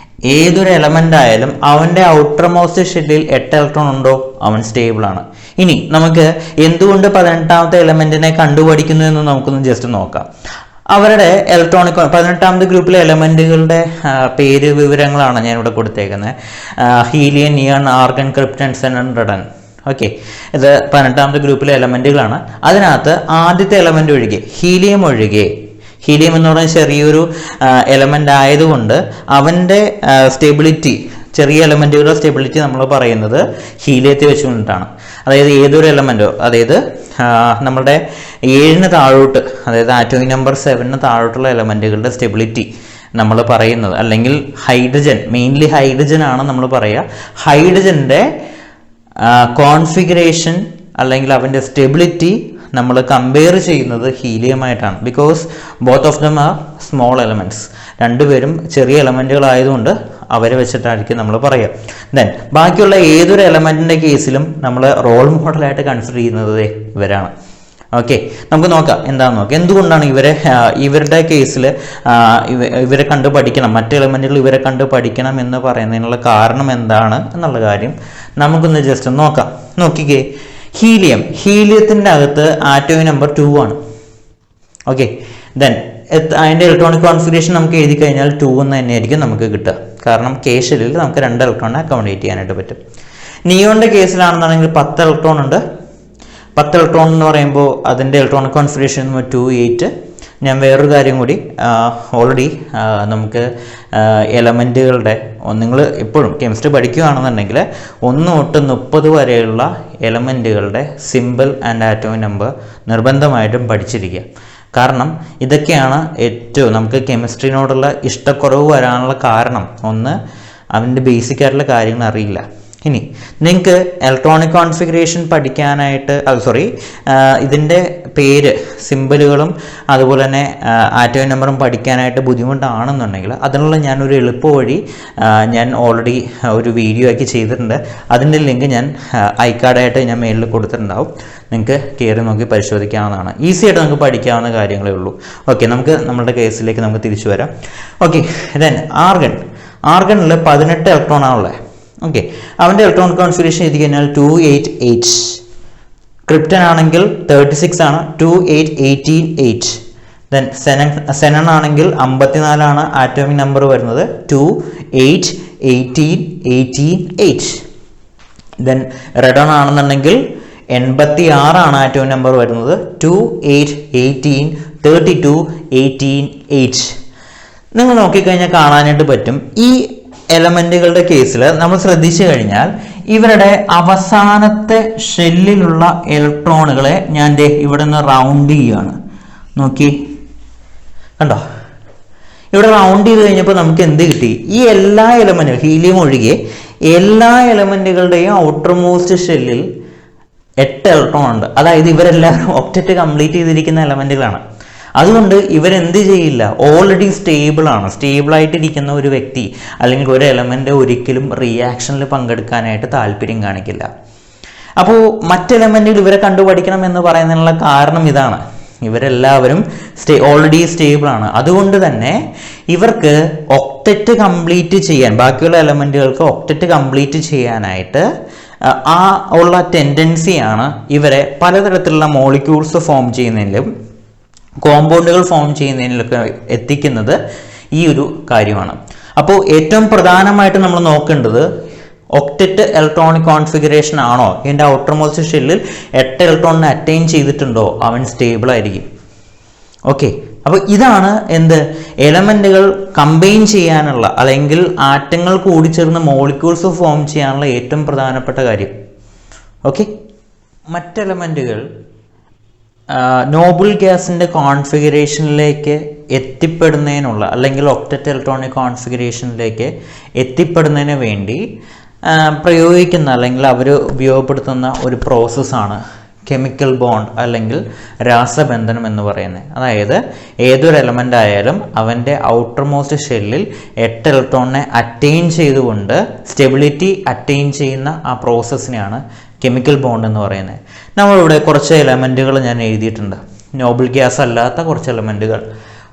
ആയാലും അവൻ്റെ ഔട്ടർ മോസ്റ്റ് ഷെല്ലിൽ 8 ഇലക്ട്രോൺ ഉണ്ടോ അവൻ സ്റ്റേബിൾ ആണ്. ഇനി നമുക്ക് എന്തുകൊണ്ട് 18ാമത്തെ എലമെൻറ്റിനെ കണ്ടുപഠിക്കുന്നു എന്ന് നമുക്കൊന്ന് ജസ്റ്റ് നോക്കാം. അവരുടെ 18ാമത്തെ ഗ്രൂപ്പിലെ എലമെൻറ്റുകളുടെ പേര് വിവരങ്ങളാണ് ഞാനിവിടെ കൊടുത്തേക്കുന്നത്. Helium, neon, argon, krypton, xenon, radon. Okay, ഇത് 18ാമത്തെ ഗ്രൂപ്പിലെ എലമെൻറ്റുകളാണ്. അതിനകത്ത് ആദ്യത്തെ എലമെൻറ്റ് ഒഴികെ, ഹീലിയം എന്ന് പറയുന്ന ചെറിയൊരു എലമെൻ്റ് ആയതുകൊണ്ട് അവൻ്റെ സ്റ്റെബിലിറ്റി, ചെറിയ എലമെൻറ്റുകളുടെ സ്റ്റെബിലിറ്റി നമ്മൾ പറയുന്നത് ഹീലിയത്തെ വെച്ചുകൊണ്ടിട്ടാണ്. അതായത് ഏതൊരു എലമെൻറ്റോ, അതായത് നമ്മുടെ 7 താഴോട്ട്, അതായത് ആറ്റോമിക് നമ്പർ 7 താഴോട്ടുള്ള എലമെൻറ്റുകളുടെ സ്റ്റെബിലിറ്റി നമ്മൾ പറയുന്നത്, അല്ലെങ്കിൽ ഹൈഡ്രജൻ, മെയിൻലി ഹൈഡ്രജൻ ആണ് നമ്മൾ പറയുക. ഹൈഡ്രജൻ്റെ കോൺഫിഗറേഷൻ അല്ലെങ്കിൽ അവൻ്റെ സ്റ്റെബിലിറ്റി നമ്മൾ കമ്പയർ ചെയ്യുന്നത് ഹീലിയമായിട്ടാണ്. Because both of them are small elements. രണ്ടുപേരും ചെറിയ എലമെൻറ്റുകളായതുകൊണ്ട് അവരെ വെച്ചിട്ടായിരിക്കും നമ്മൾ പറയുക. ദെൻ ബാക്കിയുള്ള ഏതൊരു എലമെൻറ്റിൻ്റെ കേസിലും നമ്മൾ റോൾ മോഡലായിട്ട് കൺസിഡർ ചെയ്യുന്നത് ഇവരാണ്. ഓക്കെ, നമുക്ക് നോക്കാം എന്താണെന്ന് നോക്കാം. എന്തുകൊണ്ടാണ് ഇവരുടെ കേസിൽ ഇവരെ കണ്ടു പഠിക്കണം, മറ്റ് എലമെൻറ്റുകൾ ഇവരെ കണ്ടു പഠിക്കണം എന്ന് പറയുന്നതിനുള്ള കാരണം എന്താണ് എന്നുള്ള കാര്യം നമുക്കൊന്ന് ജസ്റ്റ് നോക്കാം. നോക്കിക്കേ, ഹീലിയത്തിൻ്റെ അകത്ത് ആറ്റോമിക് നമ്പർ 2 ആണ്. ഓക്കെ, ദെൻ അതിൻ്റെ ഇലക്ട്രോണിക് കോൺഫിഗറേഷൻ നമുക്ക് എഴുതി കഴിഞ്ഞാൽ 2 എന്ന് തന്നെയായിരിക്കും നമുക്ക് കിട്ടുക. കാരണം കെ ഷെല്ലിൽ നമുക്ക് 2 ഇലക്ട്രോണിനെ അക്കോമഡേറ്റ് ചെയ്യാനായിട്ട് പറ്റും. നിയോണിൻ്റെ കേസിലാണെന്നുണ്ടെങ്കിൽ 10 ഇലക്ട്രോൺ ഉണ്ട്. 10 ഇലക്ട്രോൺ എന്ന് പറയുമ്പോൾ അതിൻ്റെ ഇലക്ട്രോണിക് കോൺഫിഗറേഷൻ 2, 8. ഞാൻ വേറൊരു കാര്യം കൂടി ഓൾറെഡി നമുക്ക് എലമെൻറ്റുകളുടെ, നിങ്ങൾ എപ്പോഴും കെമിസ്ട്രി പഠിക്കുകയാണെന്നുണ്ടെങ്കിൽ 1 തൊട്ട് 30 വരെയുള്ള എലമെൻറ്റുകളുടെ സിമ്പിൾ ആൻഡ് ആറ്റോമിക് നമ്പർ നിർബന്ധമായിട്ടും പഠിച്ചിരിക്കുക. കാരണം ഇതൊക്കെയാണ് ഏറ്റവും നമുക്ക് കെമിസ്ട്രീനോടുള്ള ഇഷ്ടക്കുറവ് വരാനുള്ള കാരണം. ഒന്ന്, അവൻ്റെ ബേസിക് ആയിട്ടുള്ള കാര്യങ്ങൾ അറിയില്ല. ഇനി നിങ്ങൾക്ക് ഇലക്ട്രോണിക് കോൺഫിഗറേഷൻ പഠിക്കാനായിട്ട് ഇതിൻ്റെ പേര്, സിമ്പിളുകളും അതുപോലെ തന്നെ ആറ്റോമിക് നമ്പറും പഠിക്കാനായിട്ട് ബുദ്ധിമുട്ടാണെന്നുണ്ടെങ്കിൽ അതിനുള്ള ഞാനൊരു എളുപ്പ വഴി ഞാൻ ഓൾറെഡി ഒരു വീഡിയോ ആക്കി ചെയ്തിട്ടുണ്ട്. അതിൻ്റെ ലിങ്ക് ഞാൻ ഐക്കാർഡായിട്ട് ഞാൻ മേളിൽ കൊടുത്തിട്ടുണ്ടാവും. നിങ്ങൾക്ക് കയറി നോക്കി പരിശോധിക്കാവുന്നതാണ്. ഈസി ആയിട്ട് നമുക്ക് പഠിക്കാവുന്ന കാര്യങ്ങളേ ഉള്ളൂ. ഓക്കെ, നമുക്ക് നമ്മുടെ കേസിലേക്ക് നമുക്ക് തിരിച്ചു വരാം. ഓക്കെ, ദെൻ ആർഗണിൽ 18 ഇലക്ട്രോണാണുള്ളത്. ഓക്കെ, അവൻ്റെ ഇലക്ട്രോൺ കോൺഫിഗറേഷൻ എഴുതി കഴിഞ്ഞാൽ 288. ക്രിപ്റ്റൻ ആണെങ്കിൽ 36 ആണ്, 28188. ദെൻ സെനൺ ആണെങ്കിൽ 54 ആറ്റോമിക് നമ്പർ വരുന്നത്, 28188. ദെൻ റെഡോൺ ആണെന്നുണ്ടെങ്കിൽ 86 ആറ്റോമിക് നമ്പർ വരുന്നത്, 281832188. നിങ്ങൾ നോക്കിക്കഴിഞ്ഞാൽ കാണാനായിട്ട് പറ്റും. ഈ എലമെന്റുകളുടെ കേസിൽ നമ്മൾ ശ്രദ്ധിച്ചു കഴിഞ്ഞാൽ ഇവരുടെ അവസാനത്തെ ഷെല്ലിലുള്ള ഇലക്ട്രോണുകളെ ഞാൻ ഇവിടെ നിന്ന് റൗണ്ട് ചെയ്യുകയാണ്. നോക്കി, കണ്ടോ? ഇവിടെ റൗണ്ട് ചെയ്ത് കഴിഞ്ഞപ്പോൾ നമുക്ക് എന്ത് കിട്ടി? ഈ എല്ലാ എലമെന്റുകളും, ഹീലിയം ഒഴികെ എല്ലാ എലമെന്റുകളുടെയും ഔട്ടർ മോസ്റ്റ് ഷെല്ലിൽ 8 ഇലക്ട്രോൺ ഉണ്ട്. അതായത് ഇവരെല്ലാവരും ഒക്ടറ്റ് കംപ്ലീറ്റ് ചെയ്തിരിക്കുന്ന എലമെന്റുകളാണ്. അതുകൊണ്ട് ഇവരെന്ത് ചെയ്യില്ല, ഓൾറെഡി സ്റ്റേബിളായിട്ടിരിക്കുന്ന ഒരു വ്യക്തി അല്ലെങ്കിൽ ഒരു എലമെന്റ് ഒരിക്കലും റിയാക്ഷനിൽ പങ്കെടുക്കാനായിട്ട് താല്പര്യം കാണിക്കില്ല. അപ്പോൾ മറ്റ് എലമെന്റുകൾ ഇവരെ കണ്ടുപഠിക്കണം എന്ന് പറയുന്നതിനുള്ള കാരണം ഇതാണ്. ഇവരെല്ലാവരും ഓൾറെഡി സ്റ്റേബിളാണ്. അതുകൊണ്ട് തന്നെ ഇവർക്ക് ഒക്ടറ്റ് കംപ്ലീറ്റ് ചെയ്യാൻ, ബാക്കിയുള്ള എലമെന്റുകൾക്ക് ഒക്ടറ്റ് കംപ്ലീറ്റ് ചെയ്യാനായിട്ട് ആ ഉള്ള ടെൻഡൻസിയാണ് ഇവരെ പലതരത്തിലുള്ള മോളിക്യൂൾസ് ഫോം ചെയ്യുന്നതിലും കോമ്പൗണ്ടുകൾ ഫോം ചെയ്യുന്നതിലൊക്കെ എത്തിക്കുന്നത് ഈ ഒരു കാര്യമാണ്. അപ്പോൾ ഏറ്റവും പ്രധാനമായിട്ട് നമ്മൾ നോക്കേണ്ടത് ഒക്ടറ്റ് ഇലക്ട്രോണിക് കോൺഫിഗറേഷൻ ആണോ, ഇതിൻ്റെ ഔട്ടർ മോസ്റ്റ് ഷെല്ലിൽ 8 ഇലക്ട്രോണിനെ അറ്റൈൻ ചെയ്തിട്ടുണ്ടോ, അവൻ സ്റ്റേബിൾ ആയിരിക്കും. ഓക്കെ, അപ്പോൾ ഇതാണ് എലമെന്റുകൾ കമ്പൈൻ ചെയ്യാനുള്ള അല്ലെങ്കിൽ ആറ്റങ്ങൾ കൂടിച്ചേർന്ന് മോളിക്യൂൾസ് ഫോം ചെയ്യാനുള്ള ഏറ്റവും പ്രധാനപ്പെട്ട കാര്യം. ഓക്കെ, മറ്റ് എലമെന്റുകൾ നോബിൾ ഗ്യാസിൻ്റെ കോൺഫിഗറേഷനിലേക്ക് എത്തിപ്പെടുന്നതിനുള്ള അല്ലെങ്കിൽ ഒക്ടറ്റ് ഇലക്ട്രോണിക് കോൺഫിഗറേഷനിലേക്ക് എത്തിപ്പെടുന്നതിന് വേണ്ടി പ്രയോഗിക്കുന്ന അല്ലെങ്കിൽ അവർ ഉപയോഗപ്പെടുത്തുന്ന ഒരു പ്രോസസ്സാണ് കെമിക്കൽ ബോണ്ട് അല്ലെങ്കിൽ രാസബന്ധനം എന്ന് പറയുന്നത്. അതായത് ഏതൊരു എലമെൻ്റ് ആയാലും അവൻ്റെ ഔട്ടർ മോസ്റ്റ് ഷെല്ലിൽ 8 ഇലക്ട്രോണിനെ അറ്റൈൻ ചെയ്തുകൊണ്ട് സ്റ്റെബിലിറ്റി അറ്റൈൻ ചെയ്യുന്ന ആ പ്രോസസ്സിനെയാണ് കെമിക്കൽ ബോണ്ട് എന്ന് പറയുന്നത്. നമ്മളിവിടെ കുറച്ച് എലമെൻറ്റുകൾ ഞാൻ എഴുതിയിട്ടുണ്ട്, നോബിൾ ഗ്യാസ് അല്ലാത്ത കുറച്ച് എലമെൻറ്റുകൾ.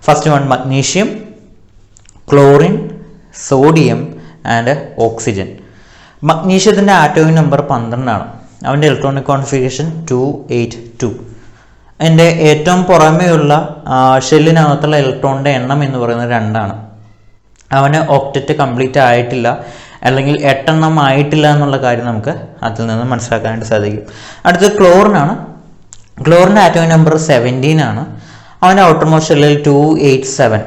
First one magnesium, chlorine, sodium and oxygen. മഗ്നീഷ്യത്തിൻ്റെ ആറ്റോമിക് നമ്പർ 12 അവൻ്റെ ഇലക്ട്രോണിക് കോൺഫിഗറേഷൻ 282. അതിൻ്റെ ഏറ്റവും പുറമേയുള്ള ഷെല്ലിനകത്തുള്ള ഇലക്ട്രോണിൻ്റെ എണ്ണം എന്ന് പറയുന്നത് 2. അവന് ഒക്ടറ്റ് കംപ്ലീറ്റ് ആയിട്ടില്ല അല്ലെങ്കിൽ 8 ആയിട്ടില്ല എന്നുള്ള കാര്യം നമുക്ക് അതിൽ നിന്ന് മനസ്സിലാക്കാനായിട്ട് സാധിക്കും. അടുത്തത് ക്ലോറിനാണ്. ക്ലോറിൻ്റെ ആറ്റോമിക് നമ്പർ 17. അവൻ്റെ ഔട്ടർ മോസ്റ്റ് ഷെല്ലിൽ 287.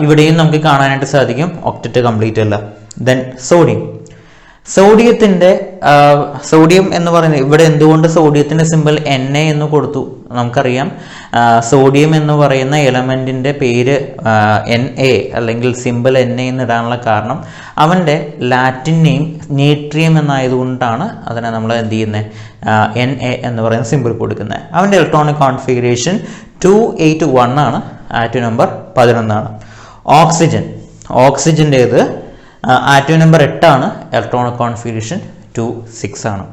ഇവിടെയും നമുക്ക് കാണാനായിട്ട് സാധിക്കും ഒക്ടറ്റ് കംപ്ലീറ്റ് അല്ല. ദെൻ സോഡിയം എന്ന് പറയുന്നത്, ഇവിടെ എന്തുകൊണ്ട് സോഡിയത്തിൻ്റെ സിമ്പിൾ Na എന്ന് കൊടുത്തു നമുക്കറിയാം. സോഡിയം എന്ന് പറയുന്ന എലമെൻറ്റിൻ്റെ പേര് Na അല്ലെങ്കിൽ സിമ്പിൾ Na എന്ന് ഇടാനുള്ള കാരണം അവൻ്റെ ലാറ്റിൻ നെയിം നേട്രിയം എന്നായതുകൊണ്ടാണ് അതിനെ നമ്മൾ എന്ത് ചെയ്യുന്നത്, Na എന്ന് പറയുന്ന സിമ്പിൾ കൊടുക്കുന്നത്. അവൻ്റെ ഇലക്ട്രോണിക് കോൺഫിഗറേഷൻ 281 ആറ്റം നമ്പർ 11. ഓക്സിജൻ്റേത് ആറ്റം നമ്പർ 8, ഇലക്ട്രോണിക് കോൺഫിഗറേഷൻ 26.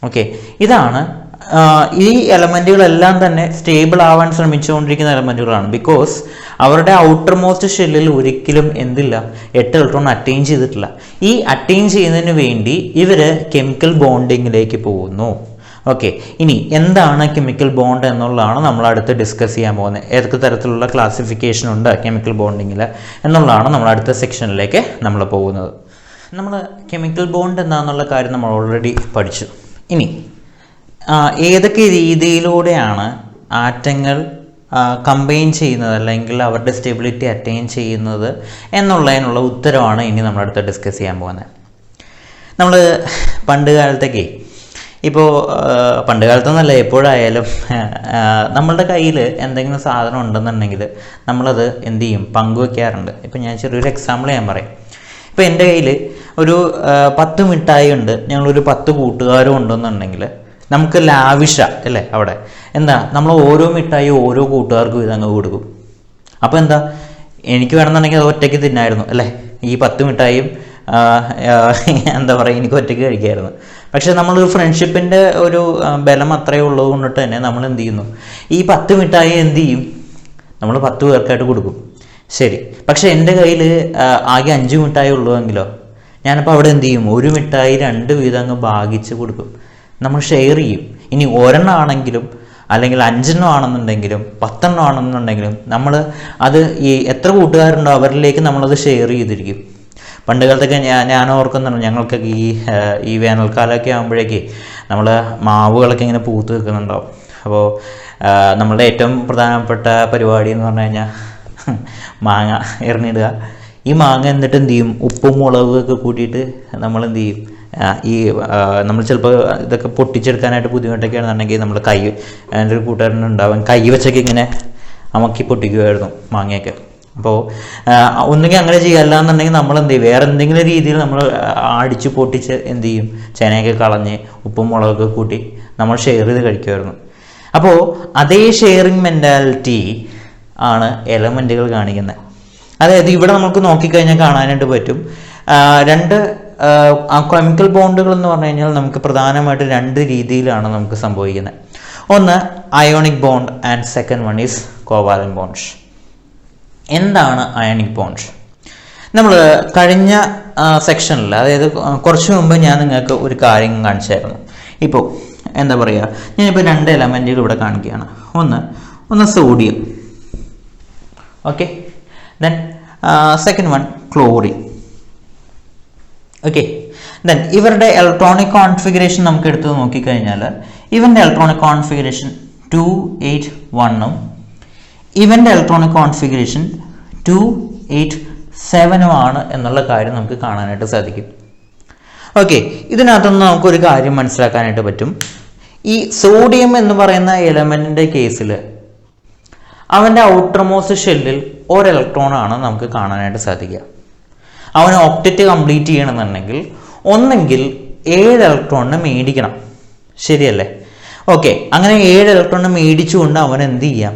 ഓക്കെ, ഇതാണ് ഈ എലമെൻറ്റുകളെല്ലാം തന്നെ സ്റ്റേബിൾ ആവാൻ ശ്രമിച്ചുകൊണ്ടിരിക്കുന്ന എലമെൻറ്റുകളാണ്. ബിക്കോസ് അവരുടെ ഔട്ടർ മോസ്റ്റ് ഷെല്ലിൽ ഒരിക്കലും 8 ഇലക്ട്രോൺ അറ്റൈൻ ചെയ്തിട്ടില്ല. ഈ അറ്റൈൻ ചെയ്യുന്നതിന് വേണ്ടി ഇവർ കെമിക്കൽ ബോണ്ടിങ്ങിലേക്ക് പോകുന്നു. ഓക്കെ, ഇനി എന്താണ് കെമിക്കൽ ബോണ്ട് എന്നുള്ളതാണ് നമ്മൾ അടുത്ത് ഡിസ്കസ് ചെയ്യാൻ പോകുന്നത്. ഏതൊക്കെ തരത്തിലുള്ള ക്ലാസിഫിക്കേഷൻ ഉണ്ട് കെമിക്കൽ ബോണ്ടിങ്ങിൽ എന്നുള്ളതാണ് നമ്മൾ അടുത്ത സെക്ഷനിലേക്ക് നമ്മൾ പോകുന്നത്. നമ്മൾ കെമിക്കൽ ബോണ്ട് എന്താണെന്നുള്ള കാര്യം നമ്മൾ ഓൾറെഡി പഠിച്ചു. ഇനി ഏതൊക്കെ രീതിയിലൂടെയാണ് ആറ്റങ്ങൾ കമ്പൈൻ ചെയ്യുന്നത് അല്ലെങ്കിൽ അവരുടെ സ്റ്റെബിലിറ്റി അറ്റൈൻ ചെയ്യുന്നത് എന്നുള്ളതിനുള്ള ഉത്തരവാണ് ഇനി നമ്മളടുത്ത് ഡിസ്കസ് ചെയ്യാൻ പോകുന്നത്. നമ്മൾ പണ്ട് കാലത്തൊക്കെ ഇപ്പോൾ പണ്ട് കാലത്തൊന്നല്ല, എപ്പോഴായാലും നമ്മളുടെ കയ്യിൽ എന്തെങ്കിലും സാധനം ഉണ്ടെന്നുണ്ടെങ്കിൽ നമ്മളത് എന്ത് ചെയ്യും, പങ്കുവെക്കാറുണ്ട്. ഇപ്പം ഞാൻ ചെറിയൊരു എക്സാമ്പിൾ ഞാൻ പറയാം. ഇപ്പോൾ എൻ്റെ കയ്യിൽ ഒരു 10 മിഠായി ഉണ്ട്, ഞങ്ങളൊരു 10 കൂട്ടുകാരും ഉണ്ടെന്നുണ്ടെങ്കിൽ നമുക്ക് ലാവിഷ അല്ലേ അവിടെ. എന്താ, നമ്മൾ ഓരോ മിഠായി ഓരോ കൂട്ടുകാർക്കും ഇതങ്ങ് കൊടുക്കും. അപ്പോൾ എന്താ, എനിക്ക് വേണമെന്നുണ്ടെങ്കിൽ അത് ഒറ്റയ്ക്ക് തിന്നായിരുന്നു അല്ലേ, ഈ 10 മിഠായിയും എന്താ പറയുക, എനിക്ക് ഒറ്റയ്ക്ക് കഴിക്കായിരുന്നു. പക്ഷെ നമ്മളൊരു ഫ്രണ്ട്ഷിപ്പിൻ്റെ ഒരു ബലം അത്രയേ ഉള്ളത് കൊണ്ടിട്ട് തന്നെ നമ്മൾ എന്ത് ചെയ്യുന്നു, ഈ 10 മിഠായി എന്ത് ചെയ്യും, നമ്മൾ 10 പേർക്കായിട്ട് കൊടുക്കും. ശരി, പക്ഷെ എൻ്റെ കയ്യിൽ ആകെ 5 മിഠായി ഉള്ളുവെങ്കിലോ, ഞാനപ്പോൾ അവിടെ എന്ത് ചെയ്യും, ഒരു മിഠായി 2 വീതം അങ്ങ് ഭാഗിച്ച് കൊടുക്കും. നമ്മൾ ഷെയർ ചെയ്യും. ഇനി ഒരെണ്ണം ആണെങ്കിലും അല്ലെങ്കിൽ 5 ആണെന്നുണ്ടെങ്കിലും 10 ആണെന്നുണ്ടെങ്കിലും നമ്മൾ അത് ഈ എത്ര കൂട്ടുകാരുണ്ടോ അവരിലേക്ക് നമ്മളത് ഷെയർ ചെയ്തിരിക്കും. പണ്ട് കാലത്തൊക്കെ ഞാൻ ഓർക്കുന്നുണ്ട്, ഞങ്ങൾക്കൊക്കെ ഈ വേനൽക്കാലമൊക്കെ ആകുമ്പോഴേക്ക് നമ്മൾ മാവുകളൊക്കെ ഇങ്ങനെ പൂത്ത് നിൽക്കുന്നുണ്ടാവും. അപ്പോൾ നമ്മളുടെ ഏറ്റവും പ്രധാനപ്പെട്ട പരിപാടി എന്ന് പറഞ്ഞു കഴിഞ്ഞാൽ മാങ്ങ എറിഞ്ഞിടുക. ഈ മാങ്ങ എന്നിട്ട് എന്ത് ചെയ്യും, ഉപ്പും മുളകൊക്കെ കൂട്ടിയിട്ട് നമ്മൾ എന്ത് ചെയ്യും, നമ്മൾ ചിലപ്പോൾ ഇതൊക്കെ പൊട്ടിച്ചെടുക്കാനായിട്ട് ബുദ്ധിമുട്ടൊക്കെ ആണെന്നുണ്ടെങ്കിൽ നമ്മൾ എൻ്റെ ഒരു കൂട്ടുകാരനുണ്ടാവും, കൈ വെച്ചൊക്കെ ഇങ്ങനെ അമക്കി പൊട്ടിക്കുമായിരുന്നു മാങ്ങയൊക്കെ. അപ്പോൾ ഒന്നുകിൽ അങ്ങനെ ചെയ്യുക, അല്ലാന്നുണ്ടെങ്കിൽ നമ്മൾ എന്ത് ചെയ്യും, വേറെ എന്തെങ്കിലും രീതിയിൽ നമ്മൾ അടിച്ച് പൊട്ടിച്ച് എന്ത് ചെയ്യും, ചേനയൊക്കെ കളഞ്ഞ് ഉപ്പും മുളകൊക്കെ കൂട്ടി നമ്മൾ ഷെയർ ചെയ്ത് കഴിക്കുമായിരുന്നു. അപ്പോൾ അതേ ഷെയറിങ് മെൻറ്റാലിറ്റി ആണ് എലമെൻറ്റുകൾ കാണിക്കുന്നത്. അതായത് ഇവിടെ നമുക്ക് നോക്കിക്കഴിഞ്ഞാൽ കാണാനായിട്ട് പറ്റും, രണ്ട് കെമിക്കൽ ബോണ്ടുകൾ എന്ന് പറഞ്ഞു കഴിഞ്ഞാൽ നമുക്ക് പ്രധാനമായിട്ട് 2 രീതിയിലാണ് നമുക്ക് സംഭവിക്കുന്നത്. ഒന്ന് ionic bond and second one is covalent bond. എന്താണ് അയോണിക് ബോണ്ട്? നമ്മൾ കഴിഞ്ഞ സെക്ഷനിൽ, അതായത് കുറച്ച് മുമ്പ് ഞാൻ നിങ്ങൾക്ക് ഒരു കാര്യം കാണിച്ചായിരുന്നു. ഇപ്പോൾ എന്താ പറയുക, ഞാനിപ്പോൾ 2 എലമെൻറ്റുകൾ ഇവിടെ കാണിക്കുകയാണ്. ഒന്ന് sodium, okay, then second one chlorine, okay. Then ഇവരുടെ ഇലക്ട്രോണിക് കോൺഫിഗറേഷൻ നമുക്ക് എടുത്ത് നോക്കിക്കഴിഞ്ഞാൽ ഇവൻ്റെ ഇലക്ട്രോണിക് കോൺഫിഗറേഷൻ 281 ഇവൻ്റെ ഇലക്ട്രോണിക് കോൺഫിഗറേഷൻ 287 ആണ് എന്നുള്ള കാര്യം നമുക്ക് കാണാനായിട്ട് സാധിക്കും. ഓക്കെ, ഇതിനകത്തുനിന്ന് നമുക്കൊരു കാര്യം മനസ്സിലാക്കാനായിട്ട് പറ്റും. ഈ സോഡിയം എന്ന് പറയുന്ന എലമെൻറ്റിൻ്റെ കേസിൽ അവൻ്റെ ഔട്ടർമോസ്റ്റ് ഷെല്ലിൽ 1 ഇലക്ട്രോണാണ് നമുക്ക് കാണാനായിട്ട് സാധിക്കുക. അവന് ഒക്ടറ്റ് കംപ്ലീറ്റ് ചെയ്യണമെന്നുണ്ടെങ്കിൽ ഒന്നെങ്കിൽ 7 ഇലക്ട്രോണിനെ മേടിക്കണം, ശരിയല്ലേ? ഓക്കെ, അങ്ങനെ 7 ഇലക്ട്രോണിനെ മേടിച്ചുകൊണ്ട് അവൻ എന്ത് ചെയ്യാം,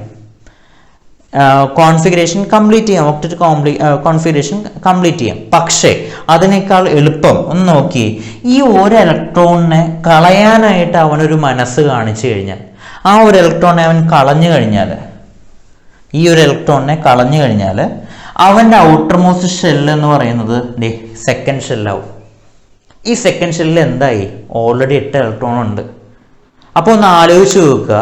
കോൺഫിഗറേഷൻ കംപ്ലീറ്റ് ചെയ്യാം, ഒക്ടറ്റ് കോൺഫിഗറേഷൻ കംപ്ലീറ്റ് ചെയ്യാം. പക്ഷേ അതിനേക്കാൾ എളുപ്പം ഒന്ന് നോക്കി, ഈ 1 ഇലക്ട്രോണിനെ കളയാനായിട്ട് അവനൊരു മനസ്സ് കാണിച്ചു കഴിഞ്ഞാൽ, ആ 1 ഇലക്ട്രോണിനെ അവൻ കളഞ്ഞു കഴിഞ്ഞാൽ, ഈ 1 ഇലക്ട്രോണിനെ കളഞ്ഞു കഴിഞ്ഞാൽ അവൻ്റെ ഔട്ടർമോസ്റ്റ് ഷെല്ല് എന്ന് പറയുന്നത് സെക്കൻഡ് ഷെല്ലാവും. ഈ സെക്കൻഡ് ഷെല്ലിൽ എന്തായി, ഓൾറെഡി 8 ഇലക്ട്രോൺ ഉണ്ട്. അപ്പോൾ ഒന്ന് ആലോചിച്ച് നോക്കുക,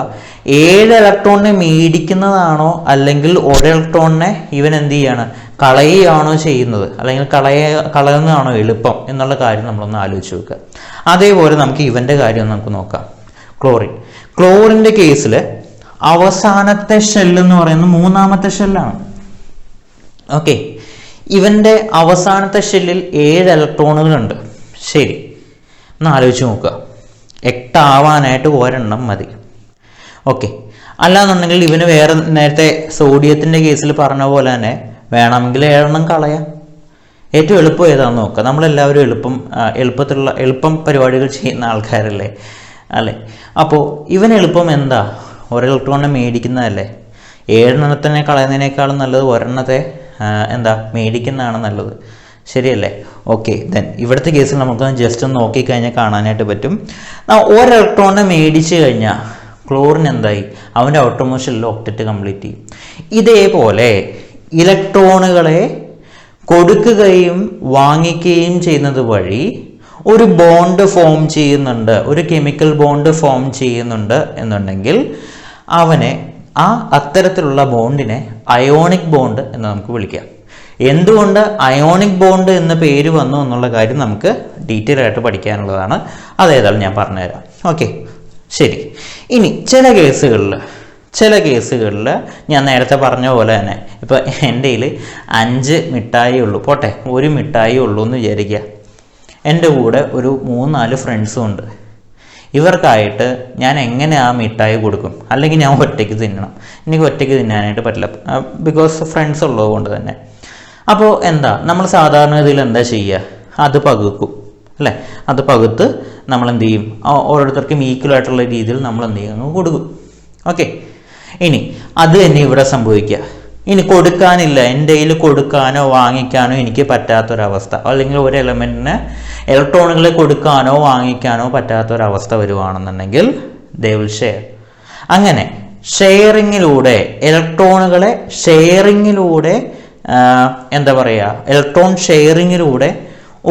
7 ഇലക്ട്രോണിനെ മേടിക്കുന്നതാണോ അല്ലെങ്കിൽ 1 ഇലക്ട്രോണിനെ ഇവൻ എന്ത് ചെയ്യാണ്, കളയുകയാണോ ചെയ്യുന്നത്, അല്ലെങ്കിൽ കളയുന്നതാണോ എളുപ്പം എന്നുള്ള കാര്യം നമ്മളൊന്ന് ആലോചിച്ച് നോക്കുക. അതേപോലെ നമുക്ക് ഇവൻ്റെ കാര്യം നമുക്ക് നോക്കാം. ക്ലോറിൻ്റെ കേസിൽ അവസാനത്തെ ഷെല്ല് എന്ന് പറയുന്നത് 3ാമത്തെ ഷെല്ലാണ്. ഓക്കെ, ഇവൻ്റെ അവസാനത്തെ ഷെല്ലിൽ 7 ഇലക്ട്രോണുകളുണ്ട്. ശരി, ഒന്ന് ആലോചിച്ച് നോക്കുക, 8 ആവാനായിട്ട് 1 മതി. ഓക്കെ, അല്ലാന്നുണ്ടെങ്കിൽ ഇവന് വേറെ നേരത്തെ സോഡിയത്തിൻ്റെ കേസിൽ പറഞ്ഞ പോലെ തന്നെ വേണമെങ്കിൽ 7 കളയാം. ഏറ്റവും എളുപ്പം ഏതാണെന്ന് നോക്കുക. നമ്മളെല്ലാവരും എളുപ്പം പരിപാടികൾ ചെയ്യുന്ന ആൾക്കാരല്ലേ, അല്ലേ? അപ്പോൾ ഇവൻ എളുപ്പം എന്താ, 1 ഇലക്ട്രോണിനെ മേടിക്കുന്നതല്ലേ. 7 കളയുന്നതിനേക്കാളും നല്ലത് 1 എന്താ മേടിക്കുന്നതാണ് നല്ലത്, ശരിയല്ലേ? ഓക്കെ, ദെൻ ഇവിടുത്തെ കേസിൽ നമുക്ക് ജസ്റ്റ് ഒന്ന് നോക്കിക്കഴിഞ്ഞാൽ കാണാനായിട്ട് പറ്റും, 1 ഇലക്ട്രോണിനെ മേടിച്ചു കഴിഞ്ഞാൽ ക്ലോറിൻ എന്തായി, അവൻ്റെ ഔട്ടർമോസ്റ്റ് ഷെല്ലിൽ ഒക്ടറ്റ് കംപ്ലീറ്റ് ചെയ്യും. ഇതേപോലെ ഇലക്ട്രോണുകളെ കൊടുക്കുകയും വാങ്ങിക്കുകയും ചെയ്യുന്നത് വഴി ഒരു ബോണ്ട് ഫോം ചെയ്യുന്നുണ്ട്, ഒരു കെമിക്കൽ ബോണ്ട് ഫോം ചെയ്യുന്നുണ്ട് എന്നുണ്ടെങ്കിൽ അവനെ അത്തരത്തിലുള്ള ബോണ്ടിനെ അയോണിക് ബോണ്ട് എന്ന് നമുക്ക് വിളിക്കാം. എന്തുകൊണ്ട് അയോണിക് ബോണ്ട് എന്ന പേര് വന്നു എന്നുള്ള കാര്യം നമുക്ക് ഡീറ്റെയിൽ ആയിട്ട് പഠിക്കാനുള്ളതാണ്. അതേതായാലും ഞാൻ പറഞ്ഞുതരാം. ഓക്കെ, ശരി. ഇനി ചില കേസുകളിൽ ഞാൻ നേരത്തെ പറഞ്ഞ പോലെ തന്നെ, ഇപ്പോൾ എൻ്റെ കയ്യിൽ 5 മിഠായി ഉള്ളൂ, പോട്ടെ 1 മിഠായി ഉള്ളൂ എന്ന് വിചാരിക്കുക. എൻ്റെ കൂടെ ഒരു 3-4 ഫ്രണ്ട്സും ഉണ്ട്. ഇവർക്കായിട്ട് ഞാൻ എങ്ങനെ ആ മിഠായി കൊടുക്കും? അല്ലെങ്കിൽ ഞാൻ ഒറ്റയ്ക്ക് തിന്നണം, എനിക്ക് ഒറ്റയ്ക്ക് തിന്നാനായിട്ട് പറ്റില്ല, ബിക്കോസ് ഫ്രണ്ട്സ് ഉള്ളത് കൊണ്ട് തന്നെ. അപ്പോൾ എന്താ നമ്മൾ സാധാരണ ഇതിൽ എന്താ ചെയ്യുക? അത് പകുക്കും അല്ലേ? അത് പകുത്ത് നമ്മൾ എന്ത് ചെയ്യും? ഓരോരുത്തർക്കും ഈക്വൽ ആയിട്ടുള്ള രീതിയിൽ നമ്മൾ എന്ത് ചെയ്യും? കൊടുക്കും. ഓക്കെ, ഇനി അത് തന്നെ ഇവിടെ സംഭവിക്കുക. ഇനി കൊടുക്കാനില്ല, എൻ്റെ കയ്യിൽ കൊടുക്കാനോ വാങ്ങിക്കാനോ എനിക്ക് പറ്റാത്തൊരവസ്ഥ, അല്ലെങ്കിൽ ഒരു എലമെൻറ്റിന് ഇലക്ട്രോണുകളെ കൊടുക്കാനോ വാങ്ങിക്കാനോ പറ്റാത്തൊരവസ്ഥ വരുവാണെന്നുണ്ടെങ്കിൽ ദേ വിൽ ഷെയർ. അങ്ങനെ ഷെയറിങ്ങിലൂടെ ഇലക്ട്രോണുകളെ ഷെയറിങ്ങിലൂടെ എന്താ പറയുക, ഇലക്ട്രോൺ ഷെയറിങ്ങിലൂടെ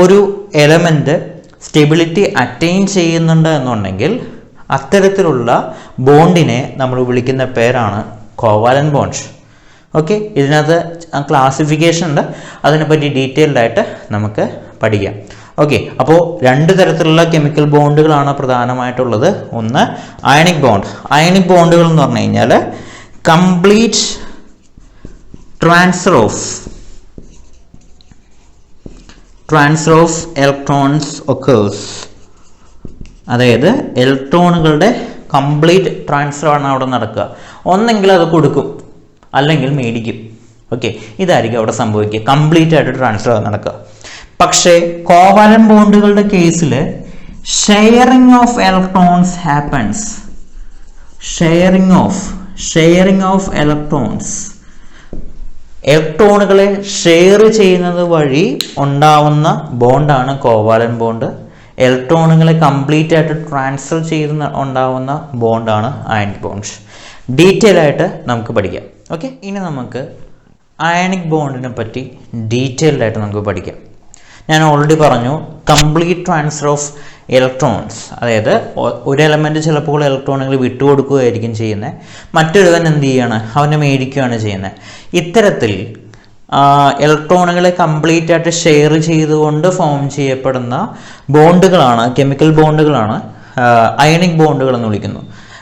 ഒരു എലമെൻറ്റ് സ്റ്റെബിലിറ്റി അറ്റൈൻ ചെയ്യുന്നുണ്ട് എന്നുണ്ടെങ്കിൽ അത്തരത്തിലുള്ള ബോണ്ടിനെ നമ്മൾ വിളിക്കുന്ന പേരാണ് കോവാലന്റ് ബോണ്ട്. ഓക്കെ, ഇതിനകത്ത് ക്ലാസിഫിക്കേഷൻ ഉണ്ട്, അതിനെപ്പറ്റി ഡീറ്റെയിൽഡ് ആയിട്ട് നമുക്ക് പഠിക്കാം. ഓക്കെ, അപ്പോൾ രണ്ട് തരത്തിലുള്ള കെമിക്കൽ ബോണ്ടുകളാണ് പ്രധാനമായിട്ടുള്ളത്. ഒന്ന് അയണിക് ബോണ്ട്. അയണിക് ബോണ്ടുകൾ എന്ന് പറഞ്ഞു കഴിഞ്ഞാൽ complete transfer of electrons occurs. അതായത് ഇലക്ട്രോണുകളുടെ കംപ്ലീറ്റ് ട്രാൻസ്ഫർ ആണ് അവിടെ നടക്കുക. ഒന്നെങ്കിൽ അത് കൊടുക്കും, അല്ലെങ്കിൽ മേടിക്കും. ഓക്കെ, ഇതായിരിക്കും അവിടെ സംഭവിക്കുക, കംപ്ലീറ്റ് ആയിട്ട് ട്രാൻസ്ഫർ നടക്കുക. പക്ഷേ കോവാലന്റ് ബോണ്ടുകളുടെ കേസിൽ sharing of electrons happens. Sharing of ഇലക്ട്രോണുകളെ ഷെയർ ചെയ്യുന്നത് വഴി ഉണ്ടാവുന്ന ബോണ്ടാണ് കോവാലന്റ് ബോണ്ട്. ഇലക്ട്രോണുകളെ കംപ്ലീറ്റ് ആയിട്ട് ട്രാൻസ്ഫർ ചെയ്ത് ഉണ്ടാവുന്ന ബോണ്ടാണ് അയണിക് ബോണ്ട്. ഡീറ്റെയിൽ ആയിട്ട് നമുക്ക് പഠിക്കാം. ഓക്കെ, ഇനി നമുക്ക് അയണിക് ബോണ്ടിനെ പറ്റി ഡീറ്റെയിൽഡ് ആയിട്ട് നമുക്ക് പഠിക്കാം. ഞാൻ ഓൾറെഡി പറഞ്ഞു, കംപ്ലീറ്റ് ട്രാൻസ്ഫർ ഓഫ് ഇലക്ട്രോൺസ്, അതായത് ഒരു എലമെൻറ്റ് ചിലപ്പോൾ ഇലക്ട്രോണുകൾ വിട്ടുകൊടുക്കുകയായിരിക്കും ചെയ്യുന്നത്, മറ്റൊരുവൻ എന്ത് ചെയ്യാണ്? അവനെ മേടിക്കുകയാണ് ചെയ്യുന്നത്. ഇത്തരത്തിൽ ഇലക്ട്രോണുകളെ കംപ്ലീറ്റ് ആയിട്ട് ഷെയർ ചെയ്തുകൊണ്ട് ഫോം ചെയ്യപ്പെടുന്ന ബോണ്ടുകളാണ്, കെമിക്കൽ ബോണ്ടുകളാണ് അയണിക് ബോണ്ടുകൾ എന്ന്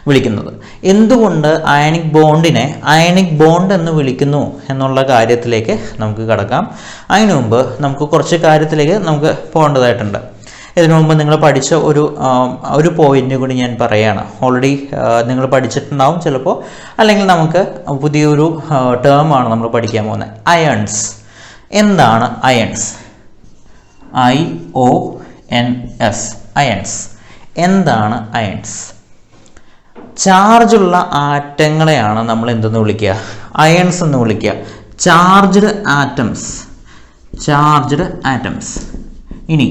വിളിക്കുന്നത്. എന്തുകൊണ്ട് അയണിക് ബോണ്ടിനെ അയണിക് ബോണ്ട് എന്ന് വിളിക്കുന്നു എന്നുള്ള കാര്യത്തിലേക്ക് നമുക്ക് കടക്കാം. അതിനു മുമ്പ് നമുക്ക് കുറച്ച് കാര്യത്തിലേക്ക് നമുക്ക് പോകേണ്ടതായിട്ടുണ്ട്. ഇതിനു മുമ്പ് നിങ്ങൾ പഠിച്ച ഒരു പോയിന്റ് കൂടി ഞാൻ പറയുകയാണ്. ഓൾറെഡി നിങ്ങൾ പഠിച്ചിട്ടുണ്ടാവും ചിലപ്പോൾ, അല്ലെങ്കിൽ നമുക്ക് പുതിയൊരു ടേമാണ് നമ്മൾ പഠിക്കാൻ പോകുന്നത്, അയൺസ്. എന്താണ് അയൺസ്? IONS, ions. എന്താണ് അയൺസ്? ചാർജുള്ള ആറ്റങ്ങളെയാണ് നമ്മൾ എന്തെന്ന് വിളിക്കുക? അയൺസ് എന്ന് വിളിക്കുക. Charged atoms. ഇനി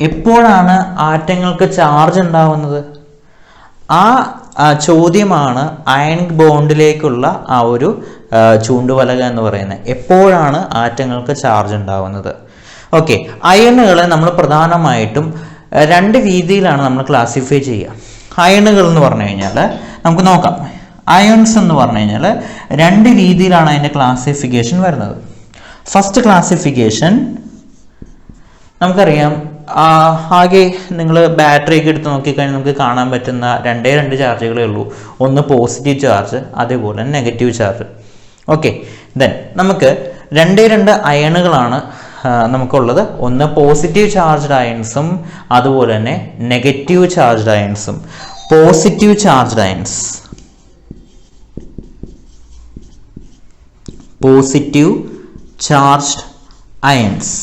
എപ്പോഴാണ് ആറ്റങ്ങൾക്ക് ചാർജ് ഉണ്ടാവുന്നത്? ആ ചോദ്യമാണ് അയണിക് ബോണ്ടിലേക്കുള്ള ആ ഒരു ചൂണ്ടുവലക എന്ന് പറയുന്നത്. എപ്പോഴാണ് ആറ്റങ്ങൾക്ക് ചാർജ് ഉണ്ടാവുന്നത്? ഓക്കെ, അയണുകളെ നമ്മൾ പ്രധാനമായിട്ടും രണ്ട് രീതിയിലാണ് നമ്മൾ ക്ലാസിഫൈ ചെയ്യുക. അയണുകൾ എന്ന് പറഞ്ഞു കഴിഞ്ഞാൽ നമുക്ക് നോക്കാം. അയൺസ് എന്ന് പറഞ്ഞു കഴിഞ്ഞാൽ രണ്ട് രീതിയിലാണ് അതിൻ്റെ ക്ലാസിഫിക്കേഷൻ വരുന്നത്. ഫസ്റ്റ് ക്ലാസിഫിക്കേഷൻ നമുക്കറിയാം, ആകെ നിങ്ങൾ ബാറ്ററി ഒക്കെ എടുത്ത് നോക്കിക്കഴിഞ്ഞാൽ നമുക്ക് കാണാൻ പറ്റുന്ന രണ്ട് ചാർജുകളേ ഉള്ളൂ. ഒന്ന് പോസിറ്റീവ് ചാർജ്, അതേപോലെ നെഗറ്റീവ് ചാർജ്. ഓക്കെ, ദെൻ നമുക്ക് രണ്ട് അയണുകളാണ് നമുക്കുള്ളത്. ഒന്ന് പോസിറ്റീവ് ചാർജ്ഡ് അയൺസും അതുപോലെ തന്നെ നെഗറ്റീവ് ചാർജ്ഡ് അയൺസും. Positive charged ions.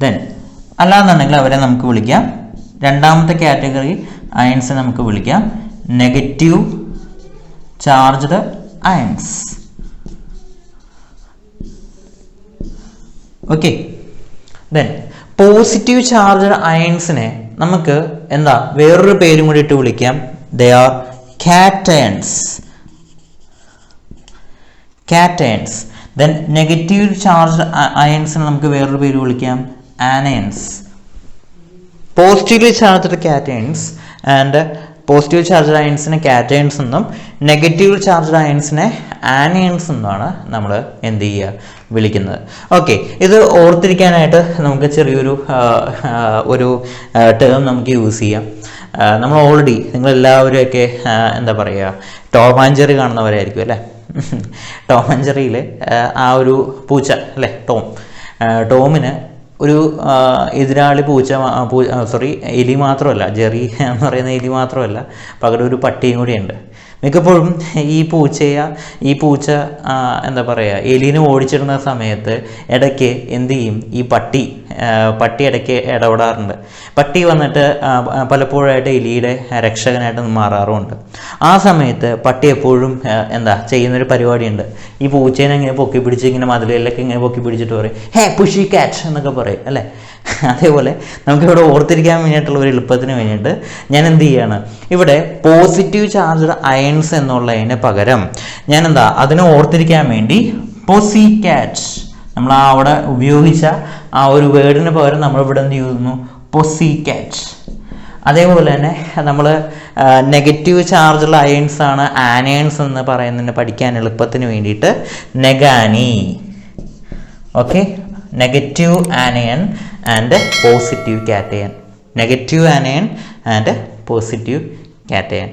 ദെൻ അല്ലാന്നുണ്ടെങ്കിൽ അവരെ നമുക്ക് വിളിക്കാം, രണ്ടാമത്തെ കാറ്റഗറി അയൺസ് നമുക്ക് വിളിക്കാം negative charged ions. Okay, then positive charged അയൺസിനെ നമുക്ക് എന്താ വേറൊരു പേരും കൂടി ഇട്ട് വിളിക്കാം. They are cations. Then negative charged അയൺസിനെ നമുക്ക് വേറൊരു പേര് വിളിക്കാം anions. Positively charged cations and positive charged അയൺസിനെ കാറ്റയൺസ് എന്നും നെഗറ്റീവ് ചാർജ്ഡ് അയൺസിനെ ആനയൺസ് എന്നാണ് നമ്മൾ എന്ത് ചെയ്യുക വിളിക്കുന്നത്. ഓക്കെ, ഇത് ഓർത്തിരിക്കാനായിട്ട് നമുക്ക് ചെറിയൊരു ടേം നമുക്ക് യൂസ് ചെയ്യാം. നമ്മൾ ഓൾറെഡി നിങ്ങളെല്ലാവരുമൊക്കെ എന്താ പറയുക, ടോം ആൻഡ് ജെറി കാണുന്നവരായിരിക്കും അല്ലേ? ടോം ആൻഡ് ജെറിയിൽ ആ ഒരു പൂച്ച അല്ലേ, ടോമിന് ഒരു എതിരാളി എലി മാത്രമല്ല, ജെറി എന്ന് പറയുന്ന എലി മാത്രമല്ല, പകരം ഒരു പട്ടിയും കൂടിയുണ്ട്. മിക്കപ്പോഴും ഈ പൂച്ച എന്താ പറയുക, എലീനെ ഓടിച്ചിടുന്ന സമയത്ത് ഇടയ്ക്ക് എന്ത് ചെയ്യും, ഈ പട്ടി ഇടയ്ക്ക് ഇടപെടാറുണ്ട്. പട്ടി വന്നിട്ട് പലപ്പോഴായിട്ട് എലിയുടെ രക്ഷകനായിട്ട് മാറാറുമുണ്ട്. ആ സമയത്ത് പട്ടി എപ്പോഴും ചെയ്യുന്നൊരു പരിപാടിയുണ്ട്. ഈ പൂച്ചേനെ ഇങ്ങനെ പൊക്കി പിടിച്ച് ഇങ്ങനെ മതിലൊക്കെ ഇങ്ങനെ പൊക്കി പിടിച്ചിട്ട് പറയും, ഹേ പുഷി കാറ്റ് എന്നൊക്കെ പറയും അല്ലേ. അതേപോലെ നമുക്കിവിടെ ഓർത്തിരിക്കാൻ വേണ്ടിയിട്ടുള്ള ഒരു എളുപ്പത്തിന് വേണ്ടിയിട്ട് ഞാൻ എന്ത് ചെയ്യാണ്, ഇവിടെ പോസിറ്റീവ് ചാർജ്ഡ് അയൺസ് എന്നുള്ളതിന് പകരം ഞാൻ അതിനെ ഓർത്തിരിക്കാൻ വേണ്ടി പൊസി കാറ്റ്, നമ്മൾ അവിടെ ഉപയോഗിച്ച ആ ഒരു വേർഡിന് പകരം നമ്മളിവിടെ എന്ത് ചെയ്യുന്നു, പൊസി കാറ്റ്. അതേപോലെ തന്നെ നമ്മൾ നെഗറ്റീവ് ചാർജുള്ള അയൺസ് ആണ് ആനയൺസ് എന്ന് പറയുന്നതിന് പഠിക്കാൻ എളുപ്പത്തിന് വേണ്ടിയിട്ട് നെഗാനി. Okay, negative anion and positive cation, negative anion and positive കാറ്റയൺ.